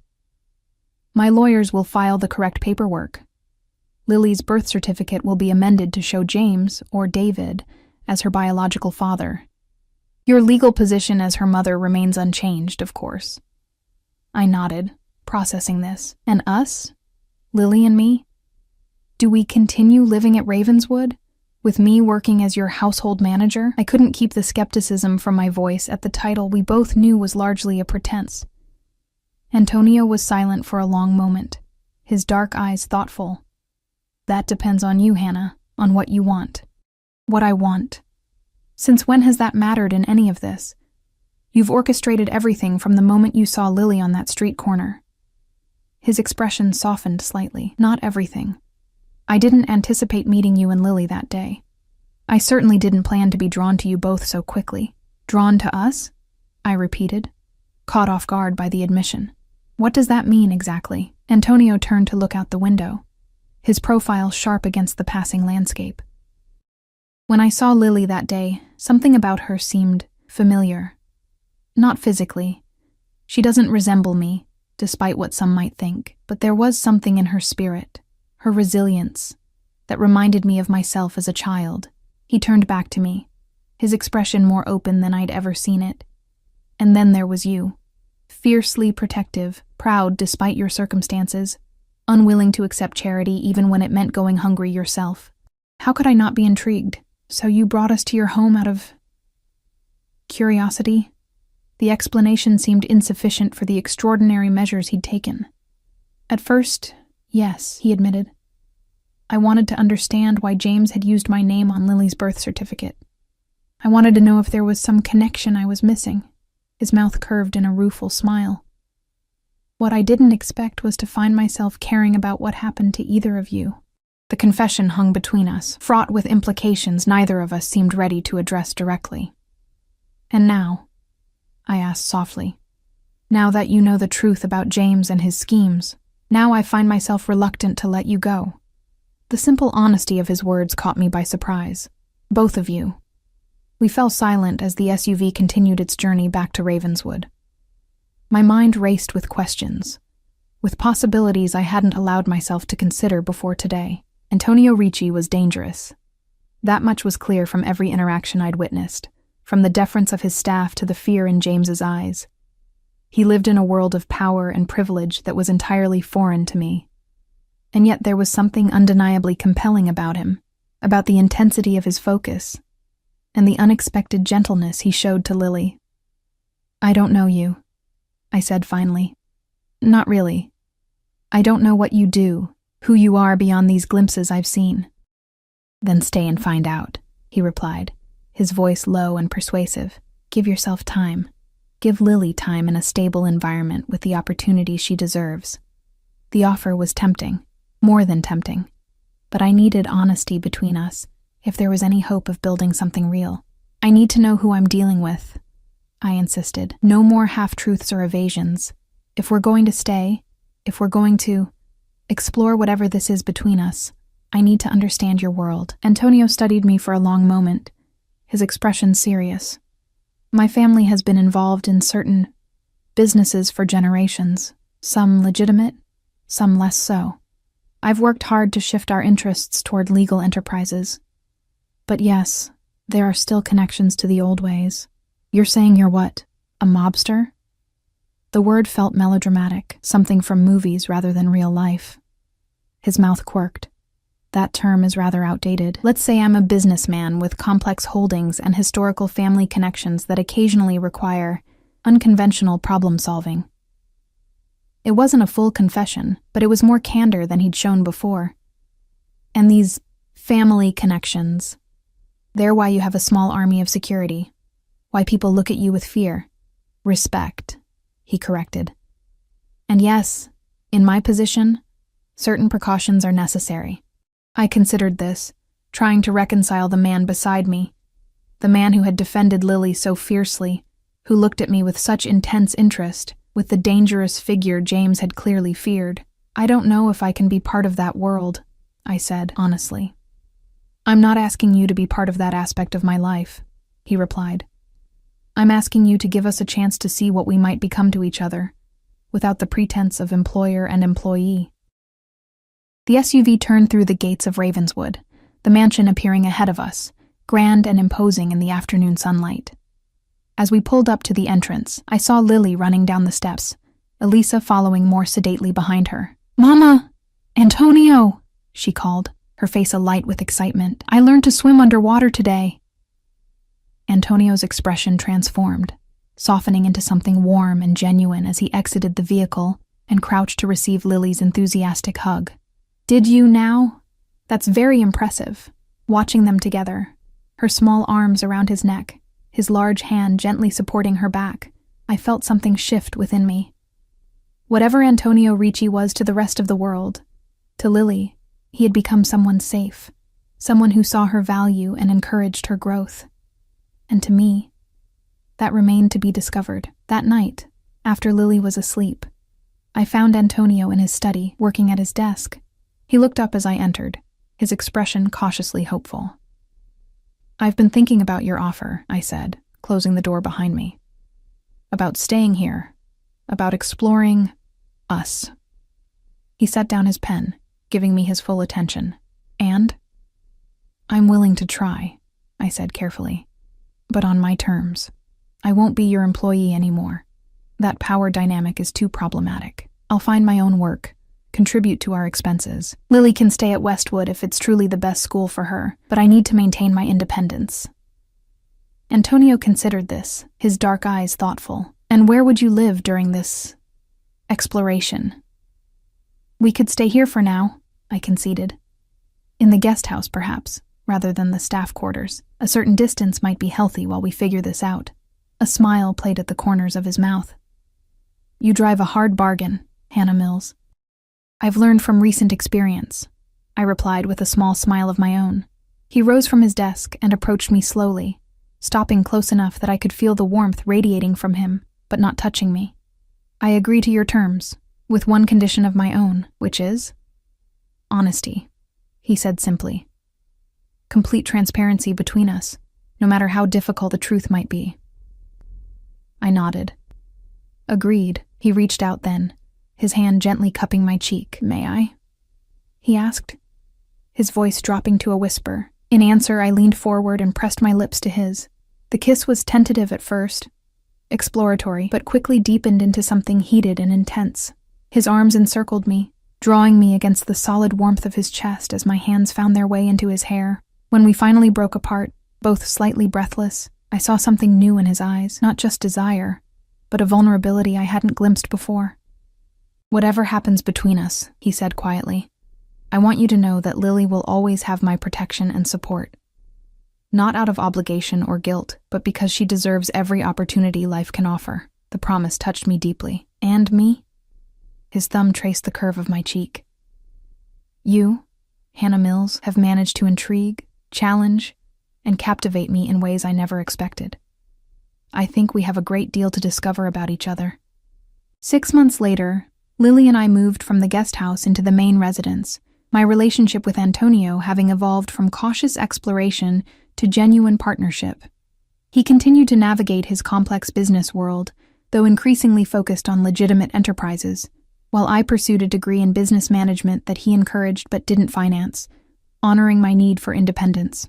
Speaker 1: My lawyers will file the correct paperwork. Lily's birth certificate will be amended to show James, or David, as her biological father. Your legal position as her mother remains unchanged, of course. I nodded, processing this. And us? Lily and me? Do we continue living at Ravenswood? With me working as your household manager? I couldn't keep the skepticism from my voice at the title we both knew was largely a pretense. Antonio was silent for a long moment, his dark eyes thoughtful. That depends on you, Hannah, on what you want. What I want. Since when has that mattered in any of this? You've orchestrated everything from the moment you saw Lily on that street corner. His expression softened slightly. Not everything. I didn't anticipate meeting you and Lily that day. I certainly didn't plan to be drawn to you both so quickly. Drawn to us? I repeated, caught off guard by the admission. What does that mean exactly? Antonio turned to look out the window, his profile sharp against the passing landscape. When I saw Lily that day, something about her seemed familiar. Not physically. She doesn't resemble me, despite what some might think, but there was something in her spirit, her resilience, that reminded me of myself as a child. He turned back to me, his expression more open than I'd ever seen it. And then there was you, fiercely protective, proud despite your circumstances, unwilling to accept charity even when it meant going hungry yourself. How could I not be intrigued? So you brought us to your home out of curiosity? The explanation seemed insufficient for the extraordinary measures he'd taken. At first, yes, he admitted. I wanted to understand why James had used my name on Lily's birth certificate. I wanted to know if there was some connection I was missing. His mouth curved in a rueful smile. What I didn't expect was to find myself caring about what happened to either of you. The confession hung between us, fraught with implications neither of us seemed ready to address directly. And now, I asked softly, now that you know the truth about James and his schemes, now I find myself reluctant to let you go. The simple honesty of his words caught me by surprise. Both of you. We fell silent as the SUV continued its journey back to Ravenswood. My mind raced with questions, with possibilities I hadn't allowed myself to consider before today. Antonio Ricci was dangerous. That much was clear from every interaction I'd witnessed, from the deference of his staff to the fear in James's eyes. He lived in a world of power and privilege that was entirely foreign to me. And yet there was something undeniably compelling about him, about the intensity of his focus, and the unexpected gentleness he showed to Lily. I don't know you, I said finally. Not really. I don't know what you do, who you are beyond these glimpses I've seen. Then stay and find out, he replied, his voice low and persuasive. Give yourself time. Give Lily time in a stable environment with the opportunity she deserves. The offer was tempting, more than tempting, but I needed honesty between us if there was any hope of building something real. I need to know who I'm dealing with, I insisted. No more half-truths or evasions. If we're going to stay, if we're going to explore whatever this is between us, I need to understand your world. Antonio studied me for a long moment, his expression serious. My family has been involved in certain businesses for generations, some legitimate, some less so. I've worked hard to shift our interests toward legal enterprises. But yes, there are still connections to the old ways. You're saying you're what? A mobster? The word felt melodramatic, something from movies rather than real life. His mouth quirked. That term is rather outdated. Let's say I'm a businessman with complex holdings and historical family connections that occasionally require unconventional problem-solving. It wasn't a full confession, but it was more candor than he'd shown before. And these family connections, they're why you have a small army of security, why people look at you with fear. Respect, he corrected. And yes, in my position, certain precautions are necessary. I considered this, trying to reconcile the man beside me, the man who had defended Lily so fiercely, who looked at me with such intense interest, with the dangerous figure James had clearly feared. I don't know if I can be part of that world, I said, honestly. I'm not asking you to be part of that aspect of my life, he replied. I'm asking you to give us a chance to see what we might become to each other, without the pretense of employer and employee. The SUV turned through the gates of Ravenswood, the mansion appearing ahead of us, grand and imposing in the afternoon sunlight. As we pulled up to the entrance, I saw Lily running down the steps, Elisa following more sedately behind her. "Mama! Antonio!" she called, her face alight with excitement. "I learned to swim underwater today." Antonio's expression transformed, softening into something warm and genuine as he exited the vehicle and crouched to receive Lily's enthusiastic hug. "Did you now? That's very impressive." Watching them together, her small arms around his neck, his large hand gently supporting her back, I felt something shift within me. Whatever Antonio Ricci was to the rest of the world, to Lily, he had become someone safe, someone who saw her value and encouraged her growth. And to me, that remained to be discovered. That night, after Lily was asleep, I found Antonio in his study, working at his desk. He looked up as I entered, his expression cautiously hopeful. "I've been thinking about your offer," I said, closing the door behind me. "About staying here, about exploring us." He set down his pen, giving me his full attention. "And I'm willing to try," I said carefully, "but on my terms. I won't be your employee anymore. That power dynamic is too problematic. I'll find my own work, contribute to our expenses. Lily can stay at Westwood if it's truly the best school for her, but I need to maintain my independence." Antonio considered this, his dark eyes thoughtful. "And where would you live during this exploration?" "We could stay here for now," I conceded. "In the guest house, perhaps, rather than the staff quarters. A certain distance might be healthy while we figure this out." A smile played at the corners of his mouth. "You drive a hard bargain, Hannah Mills." "I've learned from recent experience," I replied with a small smile of my own. He rose from his desk and approached me slowly, stopping close enough that I could feel the warmth radiating from him, but not touching me. "I agree to your terms, with one condition of my own, which is honesty," he said simply. "Complete transparency between us, no matter how difficult the truth might be." I nodded. "Agreed." He reached out then, his hand gently cupping my cheek. "May I?" he asked, his voice dropping to a whisper. In answer, I leaned forward and pressed my lips to his. The kiss was tentative at first, exploratory, but quickly deepened into something heated and intense. His arms encircled me, drawing me against the solid warmth of his chest as my hands found their way into his hair. When we finally broke apart, both slightly breathless, I saw something new in his eyes, not just desire, but a vulnerability I hadn't glimpsed before. "Whatever happens between us," he said quietly, "I want you to know that Lily will always have my protection and support. Not out of obligation or guilt, but because she deserves every opportunity life can offer." The promise touched me deeply. "And me?" His thumb traced the curve of my cheek. "You, Hannah Mills, have managed to intrigue, challenge, and captivate me in ways I never expected. I think we have a great deal to discover about each other." 6 months later, Lily and I moved from the guest house into the main residence, my relationship with Antonio having evolved from cautious exploration to genuine partnership. He continued to navigate his complex business world, though increasingly focused on legitimate enterprises, while I pursued a degree in business management that he encouraged but didn't finance, honoring my need for independence.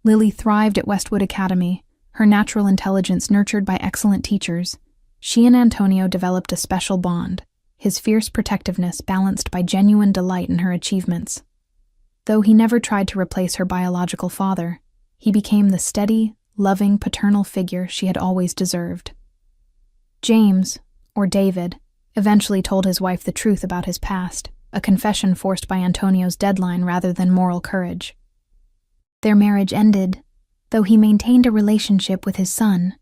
Speaker 1: Lily thrived at Westwood Academy, her natural intelligence nurtured by excellent teachers. She and Antonio developed a special bond, his fierce protectiveness balanced by genuine delight in her achievements. Though he never tried to replace her biological father, he became the steady, loving paternal figure she had always deserved. James, or David, eventually told his wife the truth about his past, a confession forced by Antonio's deadline rather than moral courage. Their marriage ended, though he maintained a relationship with his son,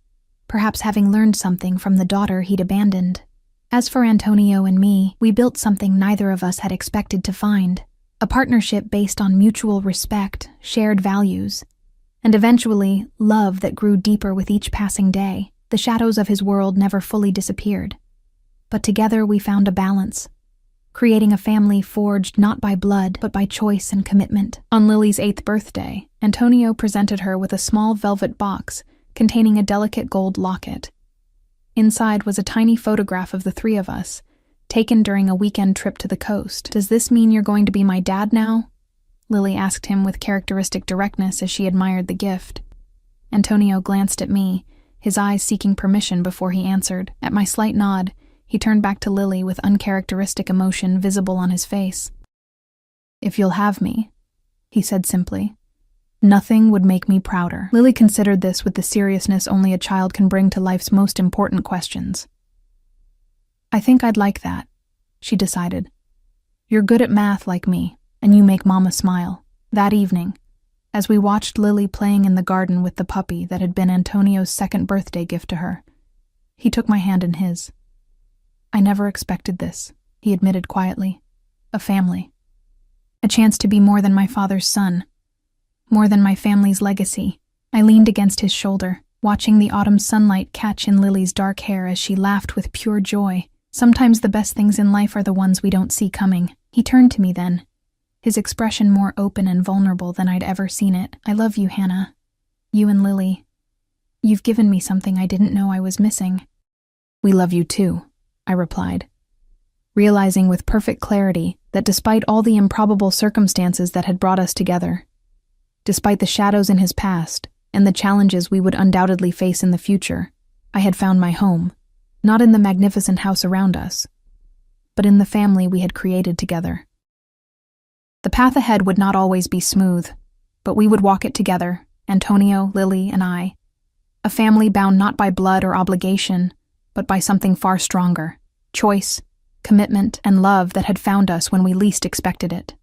Speaker 1: perhaps having learned something from the daughter he'd abandoned. As for Antonio and me, we built something neither of us had expected to find, a partnership based on mutual respect, shared values, and eventually, love that grew deeper with each passing day. The shadows of his world never fully disappeared. But together we found a balance, creating a family forged not by blood, but by choice and commitment. On Lily's 8th birthday, Antonio presented her with a small velvet box containing a delicate gold locket. Inside was a tiny photograph of the three of us, taken during a weekend trip to the coast. "Does this mean you're going to be my dad now?" Lily asked him with characteristic directness as she admired the gift. Antonio glanced at me, his eyes seeking permission before he answered. At my slight nod, he turned back to Lily with uncharacteristic emotion visible on his face. "If you'll have me," he said simply. "Nothing would make me prouder." Lily considered this with the seriousness only a child can bring to life's most important questions. "I think I'd like that," she decided. "You're good at math like me, and you make Mama smile." That evening, as we watched Lily playing in the garden with the puppy that had been Antonio's 2nd birthday gift to her, he took my hand in his. "I never expected this," he admitted quietly. "A family. A chance to be more than my father's son. more than my family's legacy. I leaned against his shoulder, watching the autumn sunlight catch in Lily's dark hair as she laughed with pure joy. Sometimes the best things in life are the ones we don't see coming. He turned to me then, his expression more open and vulnerable than I'd ever seen it. I love you, Hannah. You and Lily. You've given me something I didn't know I was missing. We love you too, I replied, realizing with perfect clarity that despite all the improbable circumstances that had brought us together, despite the shadows in his past and the challenges we would undoubtedly face in the future, I had found my home, not in the magnificent house around us, but in the family we had created together. The path ahead would not always be smooth, but we would walk it together, Antonio, Lily, and I, a family bound not by blood or obligation, but by something far stronger, choice, commitment, and love that had found us when we least expected it.